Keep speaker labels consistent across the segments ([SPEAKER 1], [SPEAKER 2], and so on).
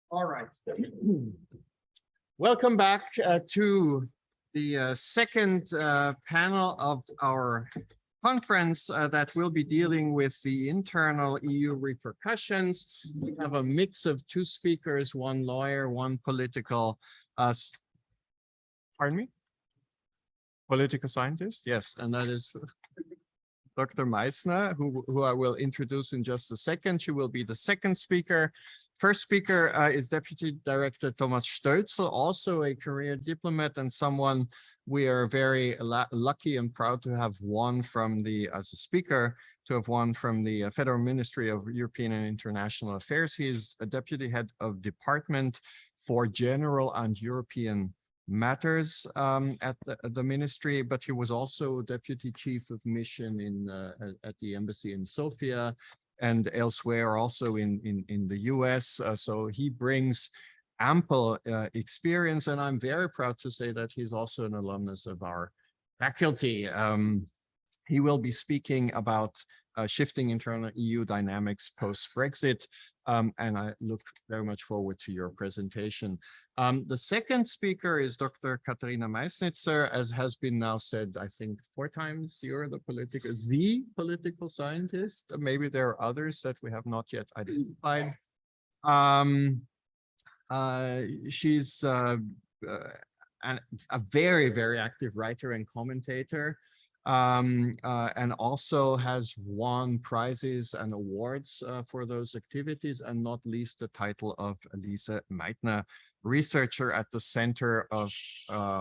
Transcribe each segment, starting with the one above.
[SPEAKER 1] All right. Welcome back to the second panel of our conference that will be dealing with the internal EU repercussions. We have a mix of two speakers, one lawyer, one political, pardon me? Political scientist, yes, and that is Dr. Meissner, who I will introduce in just a second. She will be the second speaker. First speaker is Deputy Director Thomas Stölzl, also a career diplomat and someone we are very lucky and proud to have won from as a speaker, to have won from the Federal Ministry of European and International Affairs. He is a Deputy Head of Department for General and European Matters at the ministry, but he was also Deputy Chief of Mission at the embassy in Sofia and elsewhere, also in the US. So he brings ample experience, and I'm very proud to say that he's also an alumnus of our faculty. He will be speaking about shifting internal EU dynamics post-Brexit, and I look very much forward to your presentation. The second speaker is Dr. Katharina Meissner, as has been now said, I think 4 times. You're the political scientist. Maybe there are others that we have not yet identified. She's a very, very active writer and commentator. And also has won prizes and awards for those activities, and not least the title of Lise Meitner Researcher at the Center of,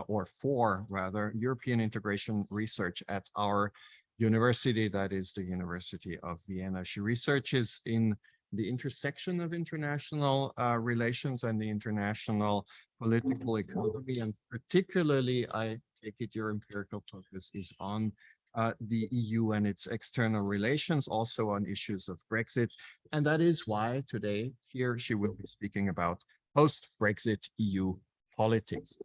[SPEAKER 1] or for rather, European Integration Research at our university, that is the University of Vienna. She researches in the intersection of international relations and the international political economy, and particularly, I take it your empirical focus is on the EU and its external relations, also on issues of Brexit. And that is why today here she will be speaking about post-Brexit EU politics.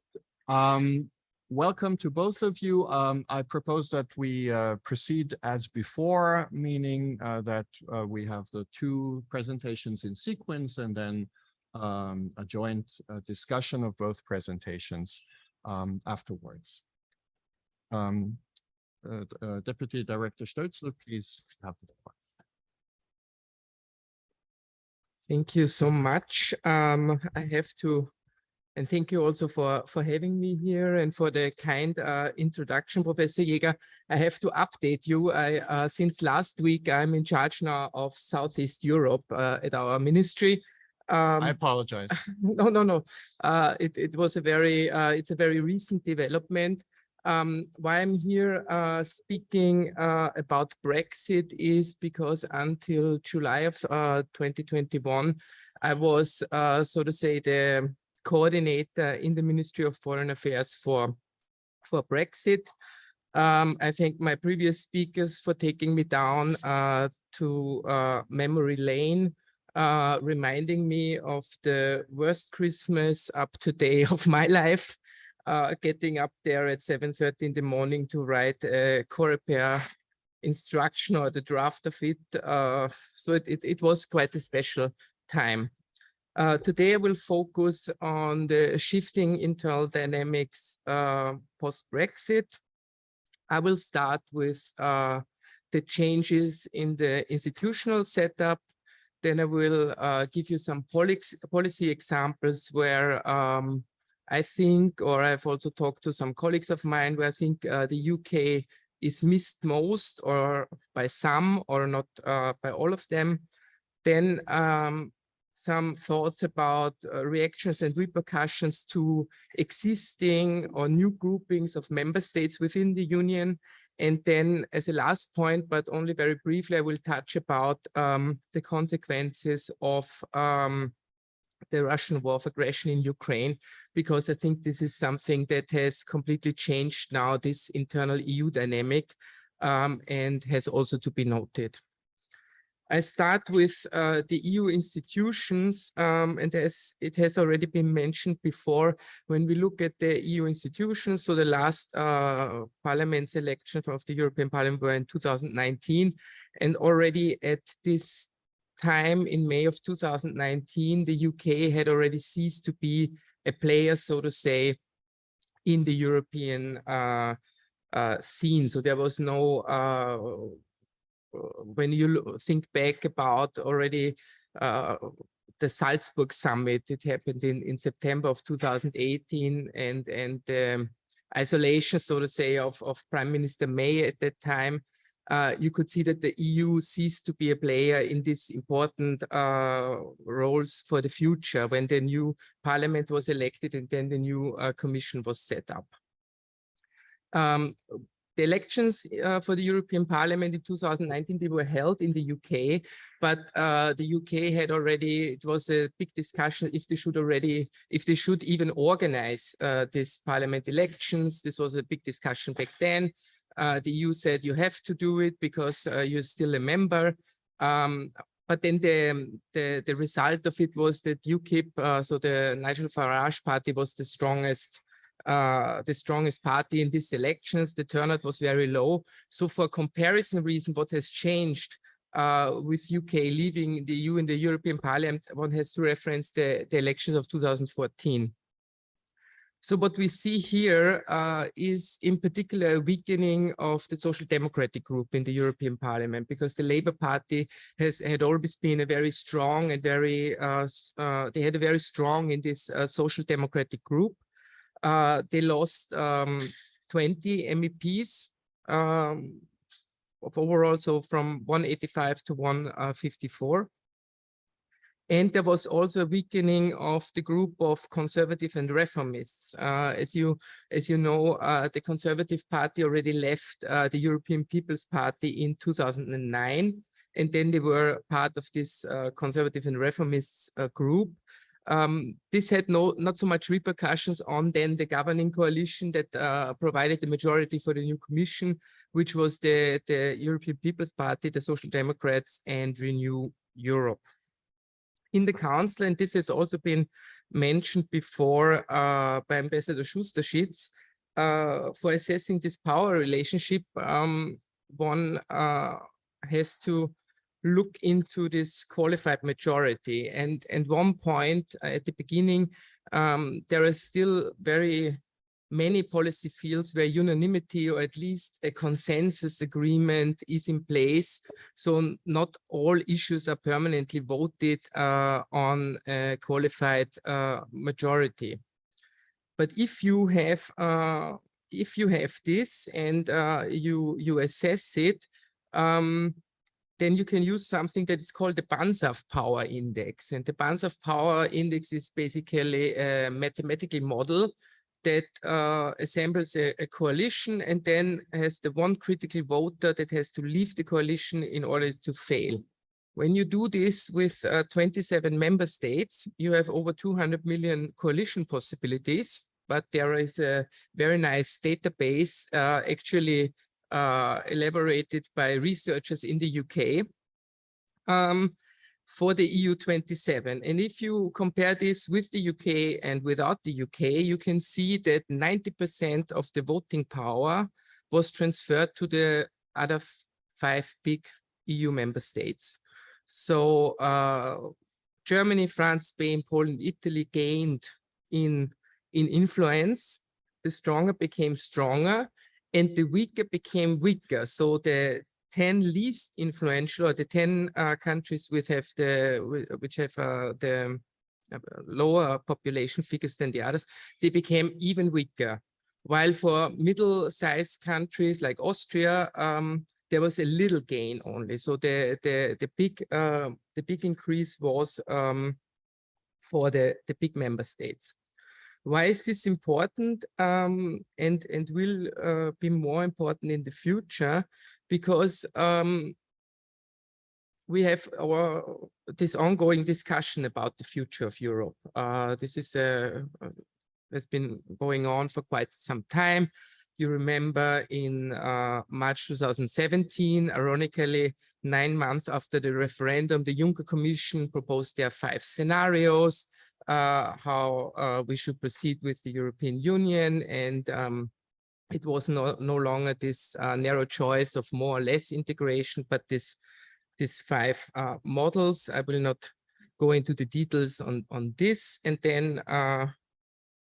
[SPEAKER 1] Welcome to both of you. I propose that we proceed as before, meaning that we have the 2 presentations in sequence and then a joint discussion of both presentations afterwards. Deputy Director Stölzl, please have the floor.
[SPEAKER 2] Thank you so much. I have to, and thank you also for having me here and for the kind introduction, Professor Jaeger. I have to update you. Since last week, I'm in charge now of Southeast Europe at our ministry.
[SPEAKER 1] I apologize.
[SPEAKER 2] No. It was a very, it's a very recent development. Why I'm here speaking about Brexit is because until July of 2021, I was, so to say, the coordinator in the Ministry of Foreign Affairs for Brexit. I thank my previous speakers for taking me down to memory lane, reminding me of the worst Christmas up to date of my life. Getting up there at 7:30 in the morning to write a Coreper instruction or the draft of it. So it was quite a special time. Today I will focus on the shifting internal dynamics post-Brexit. I will start with the changes in the institutional setup. Then I will give you some policy examples where I think, or I've also talked to some colleagues of mine where I think the UK is missed most, or by some, or not by all of them. Then some thoughts about reactions and repercussions to existing or new groupings of member states within the Union. And then as a last point, but only very briefly, I will touch about the consequences of the Russian war of aggression in Ukraine, because I think this is something that has completely changed now this internal EU dynamic and has also to be noted. I start with the EU institutions, and as it has already been mentioned before, when we look at the EU institutions, so the last parliament's election of the European Parliament were in 2019, and already at this time, in May of 2019, the UK had already ceased to be a player, so to say, in the European scene. So there was no, when you think back about already the Salzburg summit, it happened in September of 2018, and isolation, so to say, of Prime Minister May at that time, you could see that the EU ceased to be a player in these important roles for the future when the new parliament was elected and then the new commission was set up. The elections for the European Parliament in 2019, they were held in the UK, but the UK had already, it was a big discussion if they should even organize these parliament elections. This was a big discussion back then. The EU said you have to do it because you're still a member. But then the result of it was that UKIP, so the Nigel Farage party, was the strongest party in these elections. The turnout was very low. So for comparison reason, what has changed with UK leaving the EU in the European Parliament, one has to reference the elections of 2014. So what we see here is in particular a weakening of the Social Democratic group in the European Parliament, because the Labour Party had always been a very strong and very, they had a very strong in this Social Democratic group. They lost 20 MEPs of overall, so from 185 to 154. And there was also a weakening of the group of conservative and reformists. As you know, the Conservative Party already left the European People's Party in 2009, and then they were part of this conservative and reformists group. This had not so much repercussions on then the governing coalition that provided the majority for the new commission, which was the European People's Party, the Social Democrats, and Renew Europe. In the council, and this has also been mentioned before by Ambassador Schuster-Schitz, for assessing this power relationship, one has to look into this qualified majority. And one point at the beginning, there are still very many policy fields where unanimity or at least a consensus agreement is in place. So not all issues are permanently voted on a qualified majority. But if you have this and you assess it, then you can use something that is called the Banzhaf Power Index. And the Banzhaf Power Index is basically a mathematical model that assembles a coalition and then has the one critical voter that has to leave the coalition in order to fail. When you do this with 27 member states, you have over 200 million coalition possibilities, but there is a very nice database actually elaborated by researchers in the UK for the EU 27. And if you compare this with the UK and without the UK, you can see that 90% of the voting power was transferred to the other 5 big EU member states. So Germany, France, Spain, Poland, Italy gained in influence. The stronger became stronger and the weaker became weaker. So the 10 least influential, or the 10 countries which have the lower population figures than the others, they became even weaker. While for middle-sized countries like Austria, there was a little gain only. So the big increase was for the big member states. Why is this important and will be more important in the future? Because we have this ongoing discussion about the future of Europe. This is has been going on for quite some time. You remember in March 2017, ironically, 9 months after the referendum, the Juncker Commission proposed their 5 scenarios, how we should proceed with the European Union, and it was no longer this narrow choice of more or less integration, but this these 5 models. I will not go into the details on this. And then,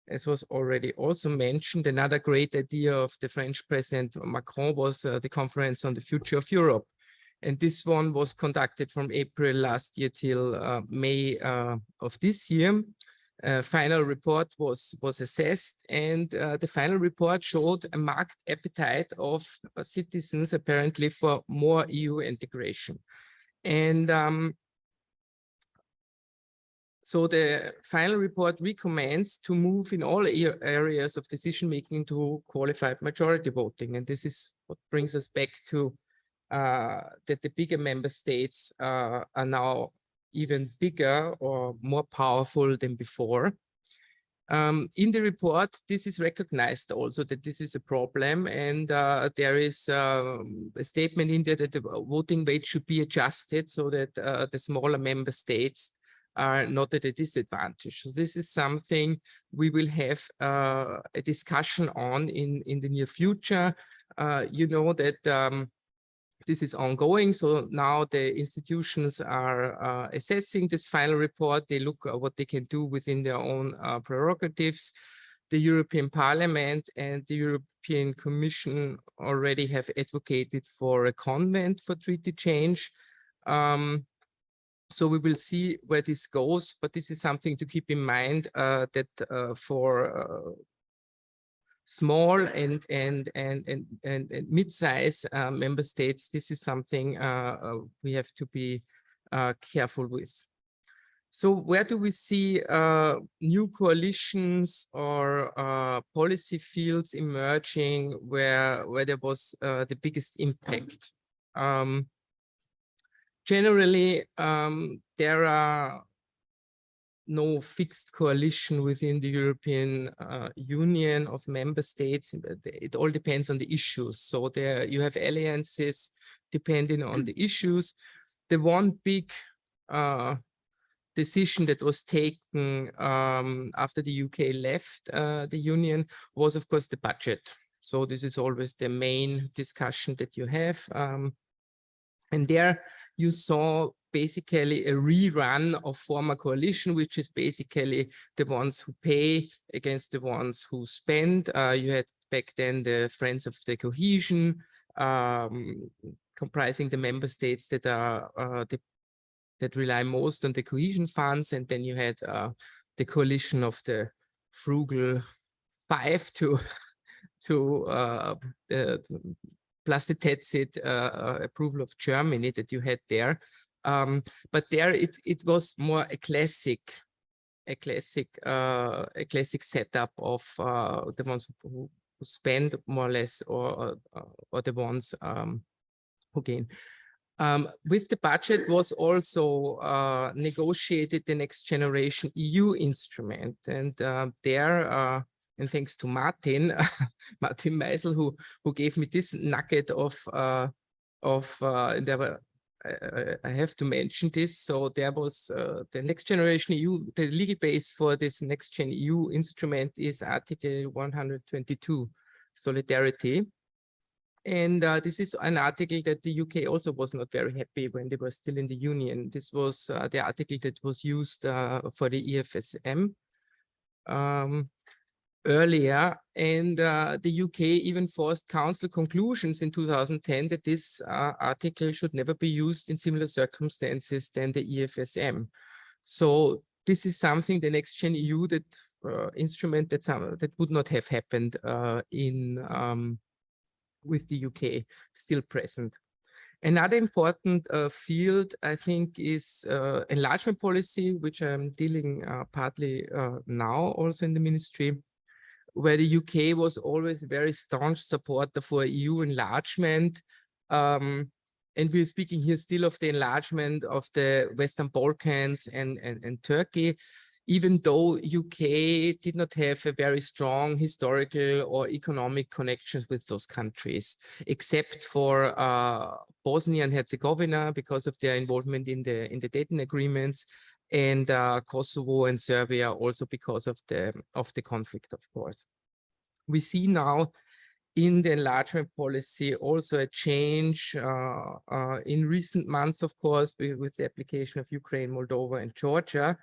[SPEAKER 2] as was already also mentioned, another great idea of the French President Macron was the conference on the future of Europe. And this one was conducted from April last year till May of this year. Final report was assessed, and the final report showed a marked appetite of citizens apparently for more EU integration. And so the final report recommends to move in all areas of decision-making to qualified majority voting. And this is what brings us back to that the bigger member states are now even bigger or more powerful than before. In the report, this is recognized also that this is a problem, and there is a statement in there that the voting weight should be adjusted so that the smaller member states are not at a disadvantage. So this is something we will have a discussion on in the near future. You know that this is ongoing. So now the institutions are assessing this final report. They look at what they can do within their own prerogatives. The European Parliament and the European Commission already have advocated for a convent for treaty change. So we will see where this goes, but this is something to keep in mind that for small and mid-size member states, this is something we have to be careful with. So where do we see new coalitions or policy fields emerging where there was the biggest impact? Generally, there are no fixed coalition within the European Union of member states. It all depends on the issues. So there you have alliances depending on the issues. The one big decision that was taken after the UK left the Union was, of course, the budget. So this is always the main discussion that you have. And there you saw basically a rerun of former coalition, which is basically the ones who pay against the ones who spend. You had back then the Friends of the Cohesion, comprising the member states that are that rely most on the cohesion funds, and then you had the coalition of the frugal 5 plus the TETSID approval of Germany that you had there. But there it was more a classic setup of the ones who spend more or less, or the ones who gain. With the budget was also negotiated the Next Generation EU instrument, and there. And thanks to Martin Meissner, who gave me this nugget of there were, I have to mention this. So there was the Next Generation EU, the legal base for this Next Gen EU instrument is Article 122, Solidarity. And this is an article that the UK also was not very happy when they were still in the Union. This was the article that was used for the EFSM. Earlier, and the UK even forced council conclusions in 2010 that this article should never be used in similar circumstances than the EFSM. So this is something, the Next Gen EU, that instrument that would not have happened with the UK still present. Another important field, I think, is enlargement policy, which I'm dealing partly now also in the ministry, where the UK was always a very staunch supporter for EU enlargement. And we're speaking here still of the enlargement of the Western Balkans and Turkey, even though UK did not have a very strong historical or economic connections with those countries, except for Bosnia and Herzegovina because of their involvement in the Dayton agreements, and Kosovo and Serbia also because of the conflict, of course. We see now in the enlargement policy, also a change in recent months, of course, with the application of Ukraine, Moldova, and Georgia.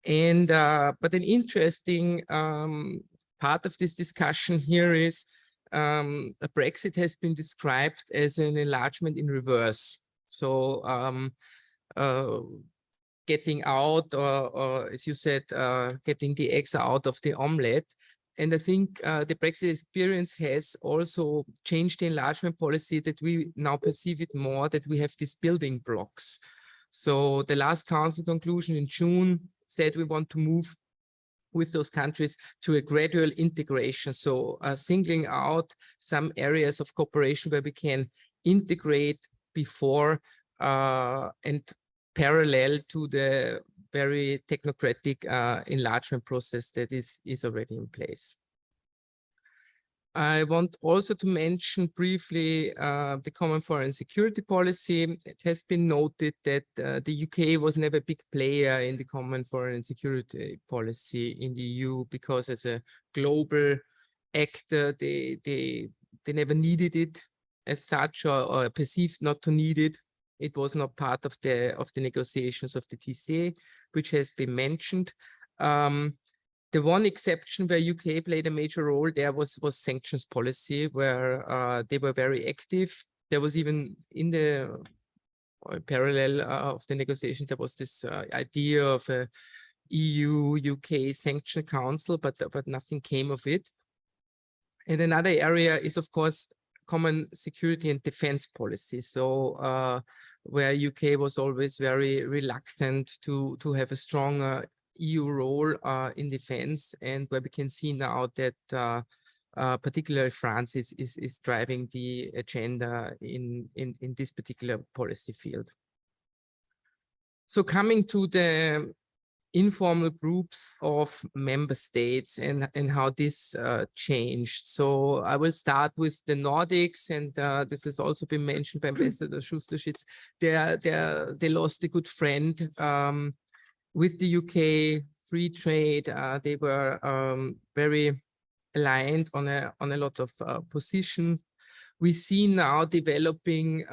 [SPEAKER 2] And but an interesting part of this discussion here is Brexit has been described as an enlargement in reverse. So getting out, or as you said, getting the eggs out of the omelette. And I think the Brexit experience has also changed the enlargement policy, that we now perceive it more that we have these building blocks. So the last council conclusion in June said we want to move with those countries to a gradual integration. So singling out some areas of cooperation where we can integrate before and parallel to the very technocratic enlargement process that is already in place. I want also to mention briefly the common foreign security policy. It has been noted that the UK was never a big player in the common foreign security policy in the EU, because as a global actor, they never needed it as such, or perceived not to need it. It was not part of the negotiations of the TCA, which has been mentioned. The one exception where UK played a major role there was sanctions policy, where they were very active. There was even in the parallel of the negotiations, there was this idea of a EU-UK sanction council, but nothing came of it. And another area is, of course, common security and defense policy. So where UK was always very reluctant to have a strong EU role in defense, and where we can see now that particularly France is driving the agenda in this particular policy field. So coming to the informal groups of member states and how this changed. So I will start with the Nordics, and this has also been mentioned by Ambassador Schusterschitz. They lost a good friend with the UK, free trade. They were very aligned on a lot of positions. We see now developments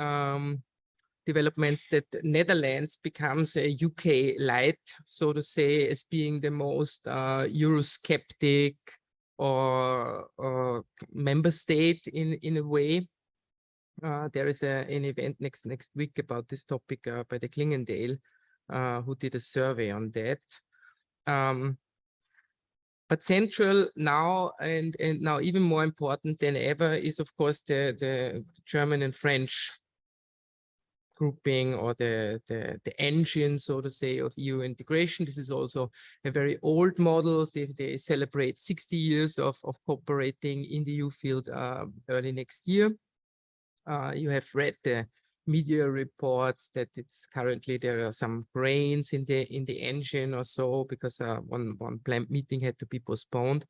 [SPEAKER 2] that Netherlands becomes a UK light, so to say, as being the most Eurosceptic or member state in a way. There is an event next week about this topic by the Klingendale, who did a survey on that. But central now, and now even more important than ever, is of course the German and French grouping, or the engine, so to say, of EU integration. This is also a very old model. They celebrate 60 years of cooperating in the EU field early next year. You have read the media reports that it's currently there are some brains in the engine or so, because one planned meeting had to be postponed.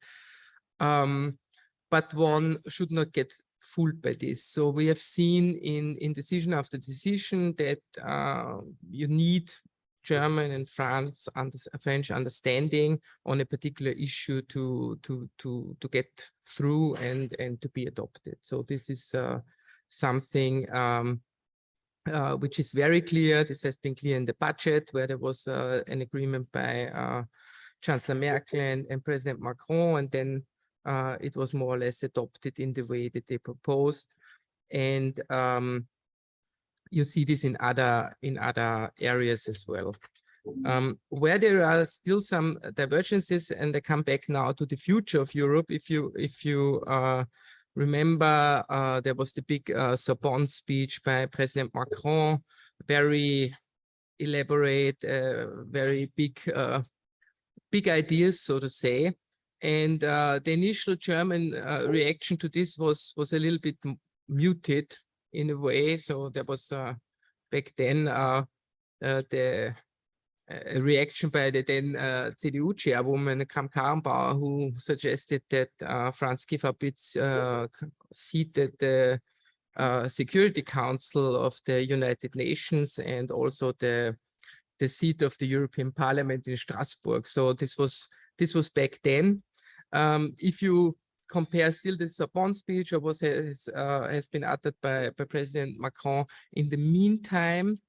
[SPEAKER 2] But one should not get fooled by this. So we have seen in decision after decision that you need German and French understanding on a particular issue to get through and to be adopted. So this is something which is very clear. This has been clear in the budget, where there was an agreement by Chancellor Merkel and President Macron, and then it was more or less adopted in the way that they proposed. And you see this in other areas as well. Where there are still some divergences, and I come back now to the future of Europe. If you remember, there was the big Sorbonne speech by President Macron, very elaborate, very big ideas, so to say. And the initial German reaction to this was a little bit muted in a way. So there was back then the reaction by the then CDU chairwoman Kramp-Karrenbauer, who suggested that Franz Kieferbitz's seat at the Security Council of the United Nations, and also the seat of the European Parliament in Strasbourg. So this was back then. If you compare still the Sorbonne speech, or has been uttered by President Macron in the meantime,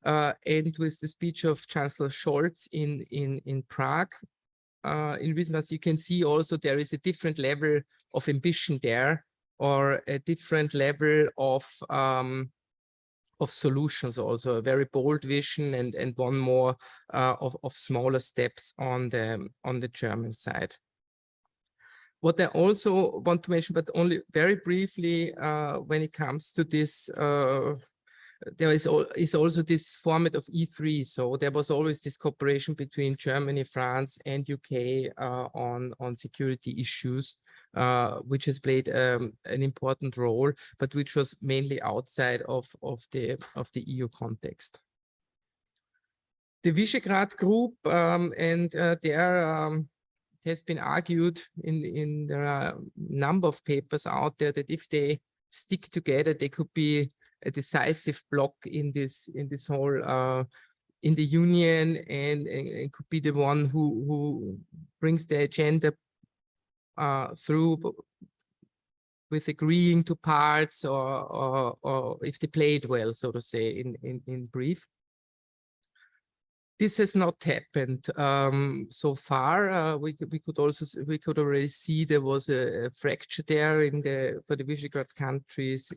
[SPEAKER 2] and with the speech of Chancellor Scholz in Prague. In recent, you can see also there is a different level of ambition there, or a different level of solutions, also a very bold vision, and one more of smaller steps on the German side. What I also want to mention, but only very briefly, when it comes to this, there is also this format of E3. So there was always this cooperation between Germany, France, and UK on security issues, which has played an important role, but which was mainly outside of the EU context. The Visegrad Group, and there has been argued there are a number of papers out there that if they stick together, they could be a decisive block in this whole in the union, and it could be the one who brings the agenda through with agreeing to parts, or if they play it well, so to say, in brief. This has not happened so far. We could already see there was a fracture there for the Visegrad countries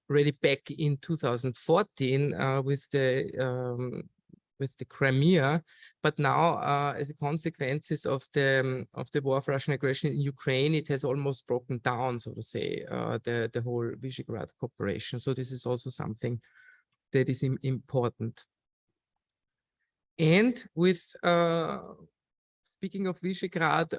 [SPEAKER 2] already back in 2014 with the Crimea, but now as a consequences of the war of Russian aggression in Ukraine, it has almost broken down, so to say, the whole Visegrad cooperation. So this is also something that is important. And with speaking of Visegrad,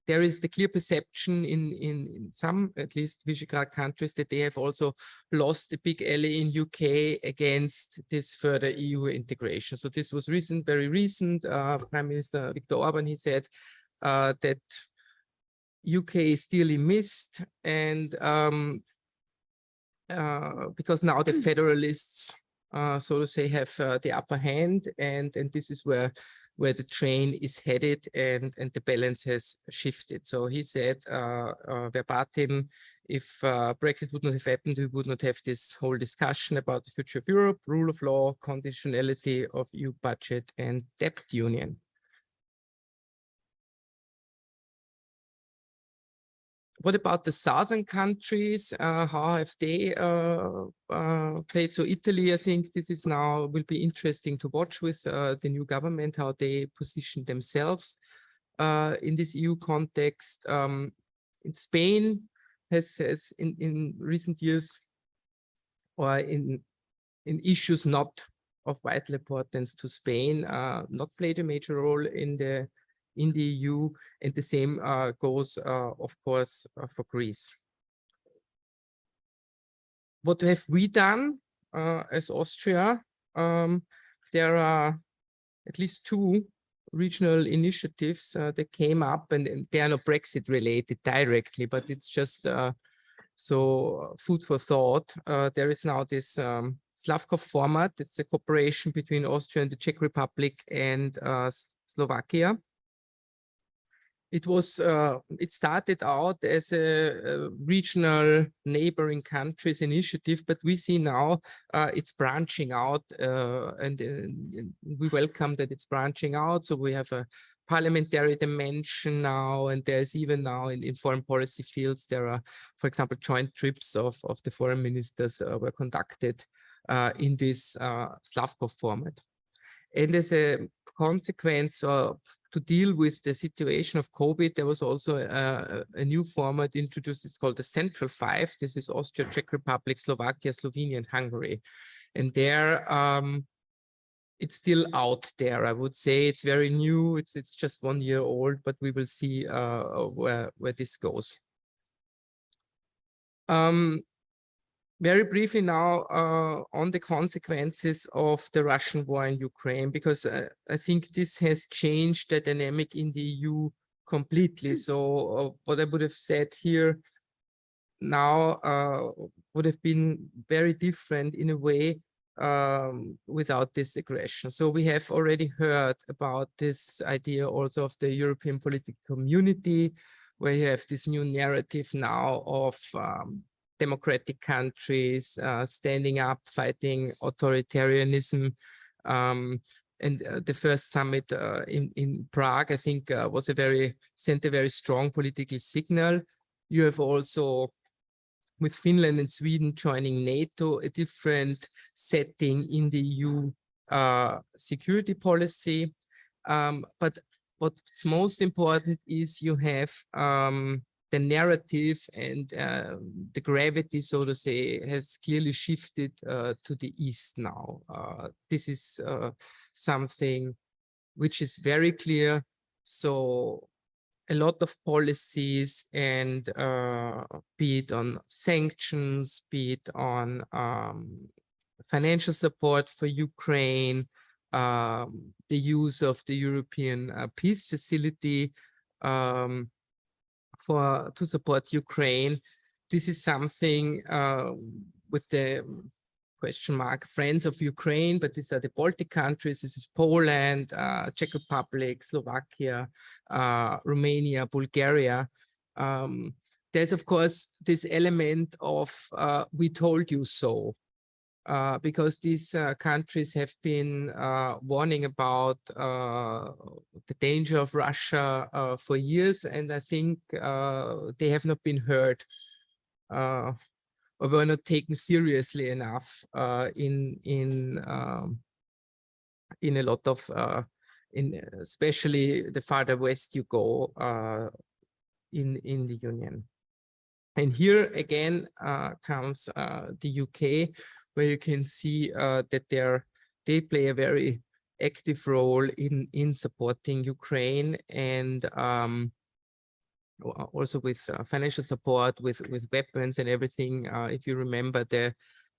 [SPEAKER 2] there is the clear perception in some, at least Visegrad countries, that they have also lost a big ally in UK against this further EU integration. So this was very recent. Prime Minister Viktor Orban, he said that UK is still missed, and because now the federalists, so to say, have the upper hand, and this is where the train is headed, and the balance has shifted. So he said verbatim, if Brexit would not have happened, we would not have this whole discussion about the future of Europe, rule of law, conditionality of EU budget, and debt union. What about the southern countries? How have they played? So Italy, I think this is now will be interesting to watch with the new government, how they position themselves in this EU context. In Spain has in recent years, or in issues not of vital importance to Spain, not played a major role in the EU, and the same goes, of course, for Greece. What have we done as Austria? There are at least 2 regional initiatives that came up, and they are not Brexit related directly, but it's just so food for thought. There is now this Slavkov format. It's a cooperation between Austria and the Czech Republic and Slovakia. It started out as a regional neighboring countries initiative, but we see now it's branching out, and we welcome that it's branching out. So we have a parliamentary dimension now, and there's even now in foreign policy fields, there are, for example, joint trips of the foreign ministers were conducted in this Slavkov format. And as a consequence, to deal with the situation of COVID, there was also a new format introduced. It's called the Central Five. This is Austria, Czech Republic, Slovakia, Slovenia, and Hungary. And there, it's still out there. I would say it's very new. It's just 1 year old, but we will see where this goes. Very briefly now on the consequences of the Russian war in Ukraine, because I think this has changed the dynamic in the EU completely. So what I would have said here now would have been very different in a way without this aggression. So we have already heard about this idea also of the European political community, where you have this new narrative now of democratic countries standing up, fighting authoritarianism. And the first summit in Prague, I think, sent a very strong political signal. You have also, with Finland and Sweden joining NATO, a different setting in the EU security policy. But what's most important is you have the narrative and the gravity, so to say, has clearly shifted to the east now. This is something which is very clear. So a lot of policies, and be it on sanctions, be it on financial support for Ukraine, the use of the European Peace Facility to support Ukraine. This is something with the question mark friends of Ukraine, but these are the Baltic countries. This is Poland, Czech Republic, Slovakia, Romania, Bulgaria. There's of course this element of we told you so, because these countries have been warning about the danger of Russia for years, and I think they have not been heard or were not taken seriously enough in a lot of especially the farther west you go in the Union. And here again comes the UK, where you can see that they play a very active role in supporting Ukraine, and also with financial support, with weapons and everything. If you remember the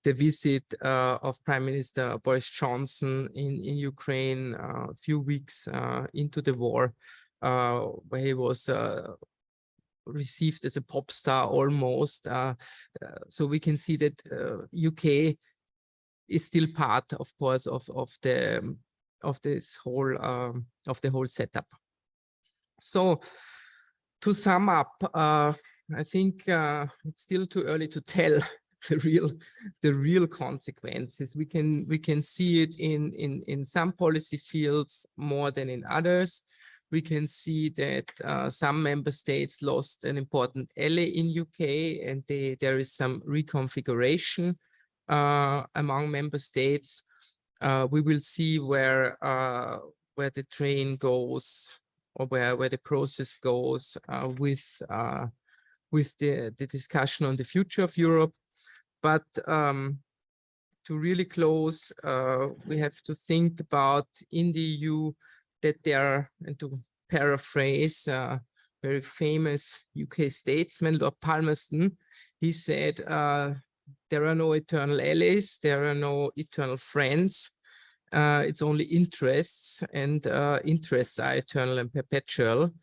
[SPEAKER 2] visit of Prime Minister Boris Johnson in Ukraine a few weeks into the war, where he was received as a pop star almost. So we can see that UK is still part, of course, of the whole setup. So to sum up, I think it's still too early to tell the real consequences. We can see it in some policy fields more than in others. We can see that some member states lost an important ally in UK, and there is some reconfiguration among member states. We will see where the train goes, or where the process goes with the discussion on the future of Europe. But to really close, we have to think about in the EU that there, and to paraphrase a very famous UK statesman, Lord Palmerston, he said, there are no eternal allies, there are no eternal friends. It's only interests, and interests are eternal and perpetual,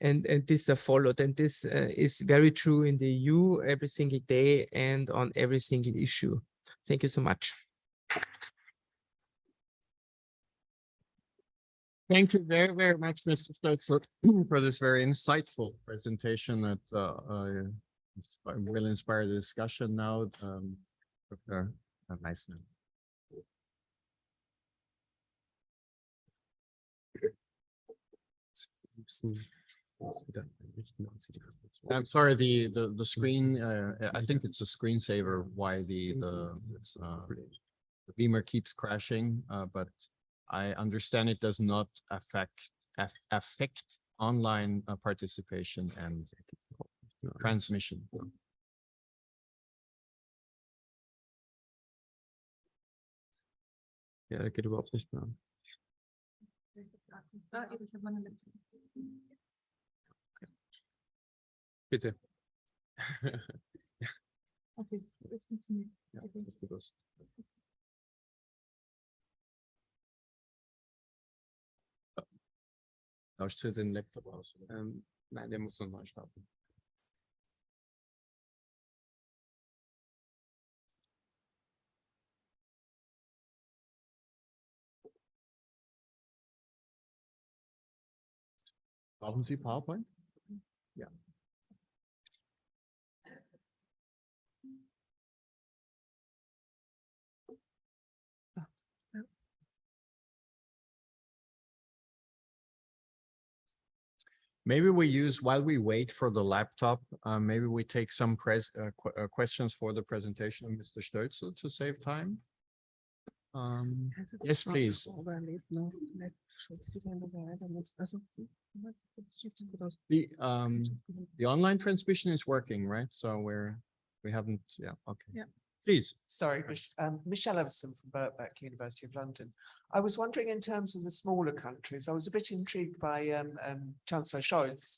[SPEAKER 2] and these are followed. And this is very true in the EU every single day and on every single issue. Thank you so much.
[SPEAKER 1] Thank you very, very much, Mr. Stölzl, for this very insightful presentation that will inspire the discussion now. Dr. Meissner. I'm sorry, the screen, I think it's a screensaver why the beamer keeps crashing, but I understand it does not affect online participation and transmission.
[SPEAKER 2] Ja, das geht überhaupt nicht mehr. Bitte. Okay, das funktioniert. Ja, das geht los. Tauscht du den Laptop aus? Nein, der muss noch neu starten.
[SPEAKER 1] Brauchen Sie PowerPoint?
[SPEAKER 2] Ja.
[SPEAKER 1] Maybe we use, while we wait for the laptop, maybe we take some questions for the presentation of Mr. Stölzl to save time. Yes, please. The online transmission is working, right? So we haven't, yeah, okay.
[SPEAKER 3] Yeah.
[SPEAKER 1] Please.
[SPEAKER 3] Sorry, Michelle Everson from Birkbeck, University of London. I was wondering, in terms of the smaller countries, I was a bit intrigued by Chancellor Scholz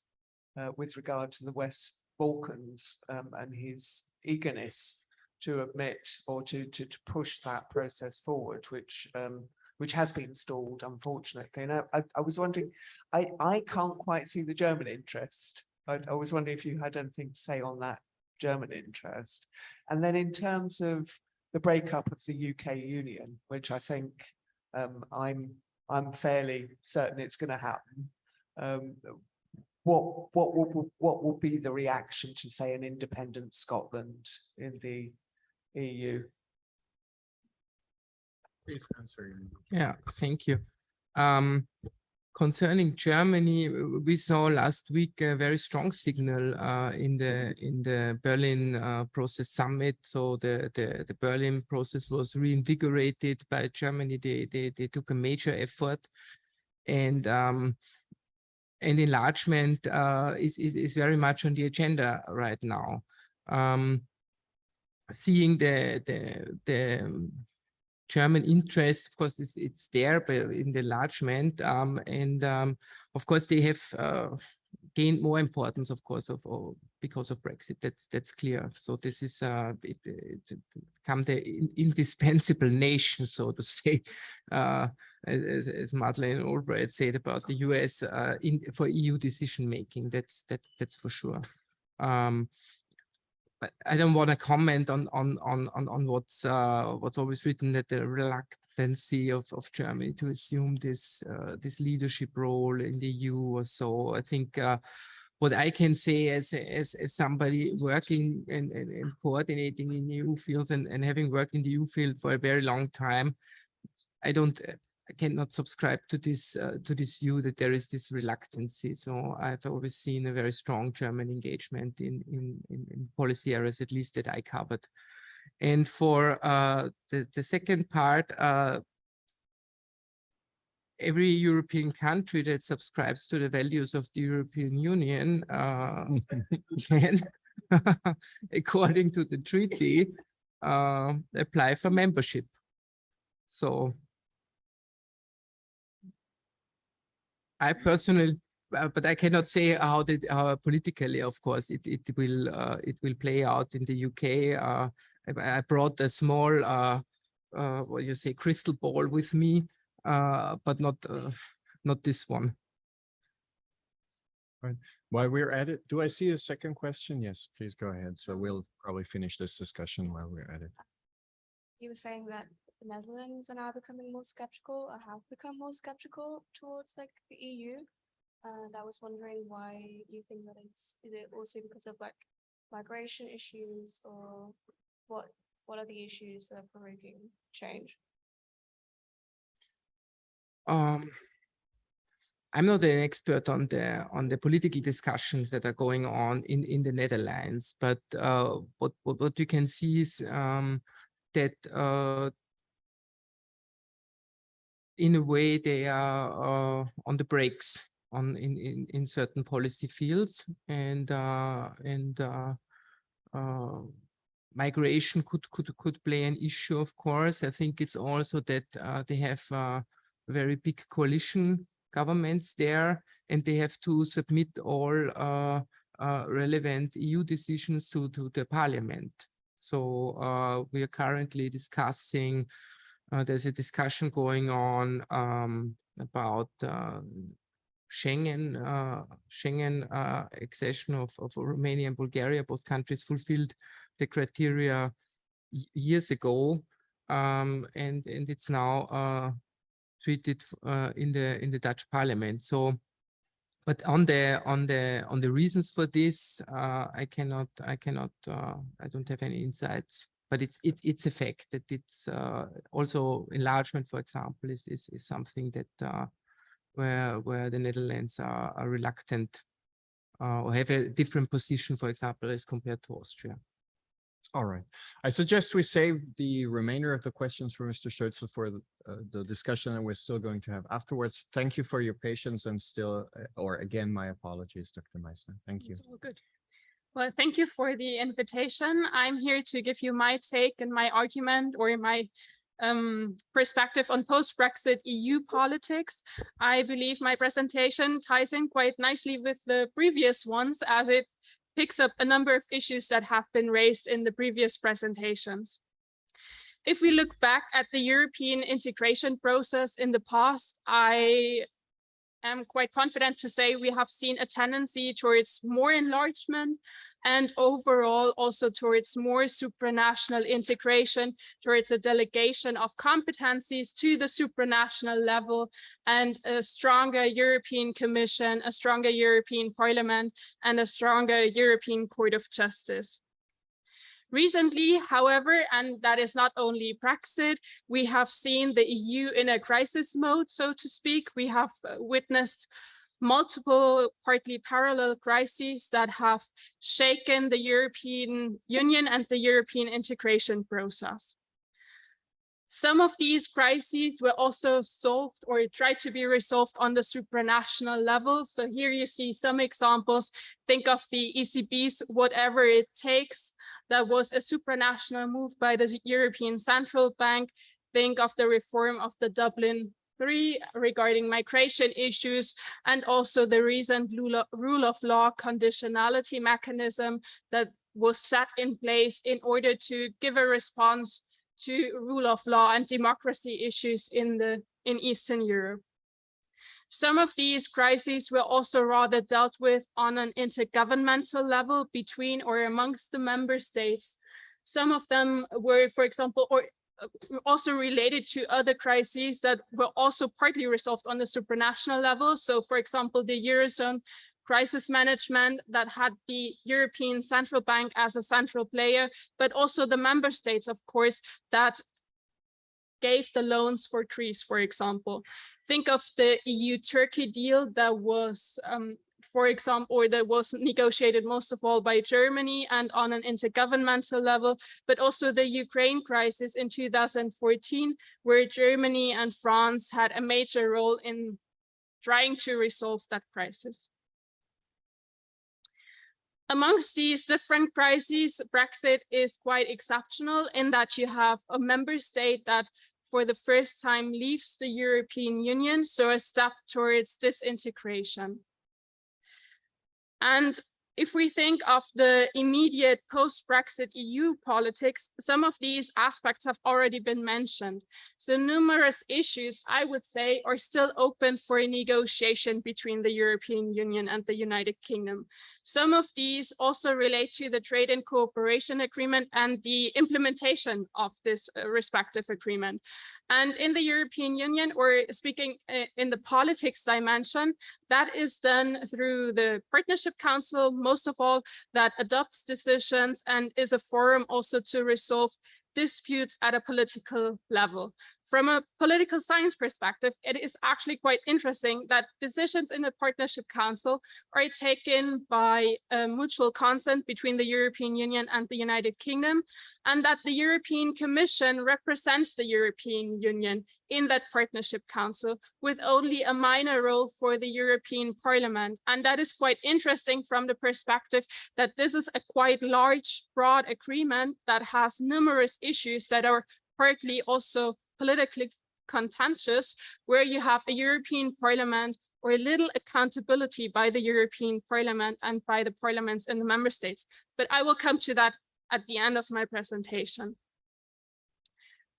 [SPEAKER 3] with regard to the West Balkans and his eagerness to admit or to push that process forward, which has been stalled, unfortunately. And I was wondering, I can't quite see the German interest. I was wondering if you had anything to say on that German interest. And then in terms of the breakup of the UK Union, which I think I'm fairly certain it's going to happen. What will be the reaction to, say, an independent Scotland in the EU?
[SPEAKER 1] Please answer.
[SPEAKER 2] Yeah, thank you. Concerning Germany, we saw last week a very strong signal in the Berlin process summit. So the Berlin process was reinvigorated by Germany. They took a major effort, and enlargement is very much on the agenda right now. Seeing the German interest, of course, it's there, but in the enlargement, and of course they have gained more importance, of course, because of Brexit. That's clear. So this is it's become the indispensable nation, so to say, as Madeleine Albright said about the US for EU decision making. That's for sure. But I don't want to comment on what's always written, that the reluctancy of Germany to assume this leadership role in the EU or so. I think what I can say as somebody working and coordinating in EU fields and having worked in the EU field for a very long time, I cannot subscribe to this view that there is this reluctancy. So I've always seen a very strong German engagement in policy areas, at least that I covered. And for the second part, every European country that subscribes to the values of the European Union can, according to the treaty, apply for membership. So I personally, but I cannot say how politically, of course, it will play out in the UK. I brought a small, what you say, crystal ball with me, but not this one.
[SPEAKER 1] Right. While we're at it, do I see a second question? Yes, please go ahead. So we'll probably finish this discussion while we're at it.
[SPEAKER 4] You were saying that the Netherlands are now becoming more skeptical, or have become more skeptical towards like the EU. And I was wondering why you think that is it also because of like migration issues, or what are the issues that are provoking change?
[SPEAKER 2] I'm not an expert on the political discussions that are going on in the Netherlands, but what you can see is that in a way they are on the brakes in certain policy fields, and migration could play an issue, of course. I think it's also that they have very big coalition governments there, and they have to submit all relevant EU decisions to the parliament. So we are currently discussing, there's a discussion going on about Schengen accession of Romania and Bulgaria. Both countries fulfilled the criteria years ago, and it's now treated in the Dutch parliament. So But on the reasons for this, I don't have any insights. But it's a fact that it's also enlargement, for example, is something that where the Netherlands are reluctant or have a different position, for example, as compared to Austria.
[SPEAKER 1] All right. I suggest we save the remainder of the questions for Mr. Stölzl for the discussion that we're still going to have afterwards. Thank you for your patience and still, or again, my apologies, Dr. Meissner. Thank you.
[SPEAKER 5] It's all good. Well, thank you for the invitation. I'm here to give you my take and my argument or my perspective on post-Brexit EU politics. I believe my presentation ties in quite nicely with the previous ones, as it picks up a number of issues that have been raised in the previous presentations. If we look back at the European integration process in the past, I am quite confident to say we have seen a tendency towards more enlargement and overall also towards more supranational integration, towards a delegation of competencies to the supranational level and a stronger European Commission, a stronger European Parliament, and a stronger European Court of Justice. Recently, however, and that is not only Brexit, we have seen the EU in a crisis mode, so to speak. We have witnessed multiple, partly parallel crises that have shaken the European Union and the European integration process. Some of these crises were also solved or tried to be resolved on the supranational level. So here you see some examples. Think of the ECB's Whatever It Takes. That was a supranational move by the European Central Bank. Think of the reform of the Dublin III regarding migration issues, and also the recent rule of law conditionality mechanism that was set in place in order to give a response to rule of law and democracy issues in Eastern Europe. Some of these crises were also rather dealt with on an intergovernmental level between or amongst the member states. Some of them were, for example, also related to other crises that were also partly resolved on the supranational level. So, for example, the Eurozone crisis management that had the European Central Bank as a central player, but also the member states, of course, that gave the loans for Greece, for example. Think of the EU-Turkey deal that was, for example, or that was negotiated most of all by Germany and on an intergovernmental level, but also the Ukraine crisis in 2014, where Germany and France had a major role in trying to resolve that crisis. Amongst these different crises, Brexit is quite exceptional in that you have a member state that for the first time leaves the European Union, so a step towards disintegration. And if we think of the immediate post-Brexit EU politics, some of these aspects have already been mentioned. So numerous issues, I would say, are still open for a negotiation between the European Union and the United Kingdom. Some of these also relate to the trade and cooperation agreement and the implementation of this respective agreement. And in the European Union, or speaking in the politics dimension, that is done through the Partnership Council, most of all, that adopts decisions and is a forum also to resolve disputes at a political level. From a political science perspective, it is actually quite interesting that decisions in the Partnership Council are taken by mutual consent between the European Union and the United Kingdom, and that the European Commission represents the European Union in that Partnership Council with only a minor role for the European Parliament. And that is quite interesting from the perspective that this is a quite large, broad agreement that has numerous issues that are partly also politically contentious, where you have a European Parliament or little accountability by the European Parliament and by the parliaments in the member states. But I will come to that at the end of my presentation.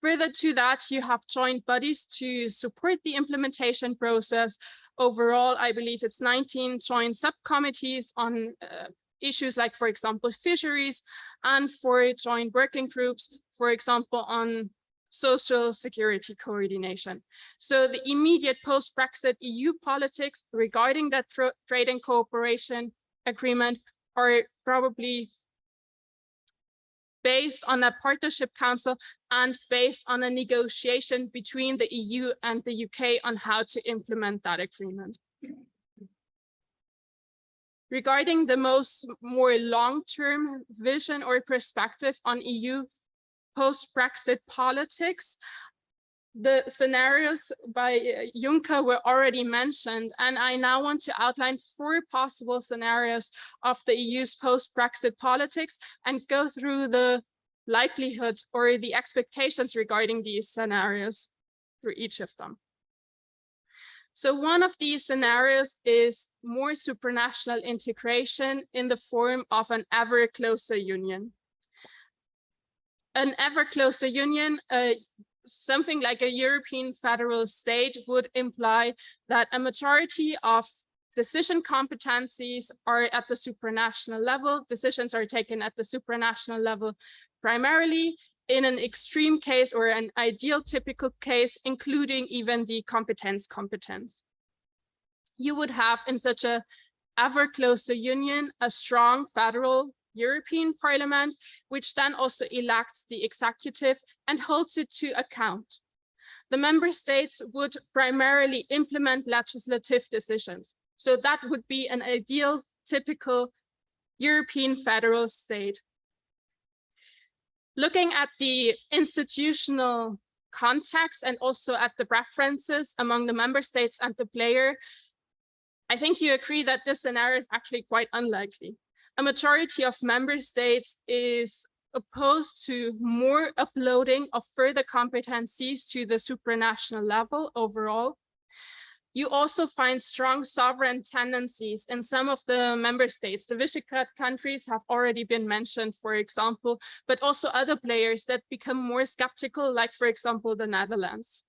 [SPEAKER 5] Further to that, you have joint bodies to support the implementation process. Overall, I believe it's 19 joint subcommittees on issues like, for example, fisheries, and 4 joint working groups, for example, on social security coordination. So the immediate post-Brexit EU politics regarding that trade and cooperation agreement are probably based on a partnership council and based on a negotiation between the EU and the UK on how to implement that agreement. Regarding the more long-term vision or perspective on EU post-Brexit politics, the scenarios by Juncker were already mentioned, and I now want to outline 4 possible scenarios of the EU's post-Brexit politics and go through the likelihood or the expectations regarding these scenarios for each of them. So one of these scenarios is more supranational integration in the form of an ever closer union. An ever closer union, something like a European federal state, would imply that a majority of decision competencies are at the supranational level. Decisions are taken at the supranational level primarily, in an extreme case or an ideal typical case, including even the competence. You would have in such a ever closer union a strong federal European Parliament, which then also elects the executive and holds it to account. The member states would primarily implement legislative decisions. So that would be an ideal, typical European federal state. Looking at the institutional context and also at the preferences among the member states and the player, I think you agree that this scenario is actually quite unlikely. A majority of member states is opposed to more uploading of further competencies to the supranational level overall. You also find strong sovereign tendencies in some of the member states. The Visegrad countries have already been mentioned, for example, but also other players that become more skeptical, like, for example, the Netherlands.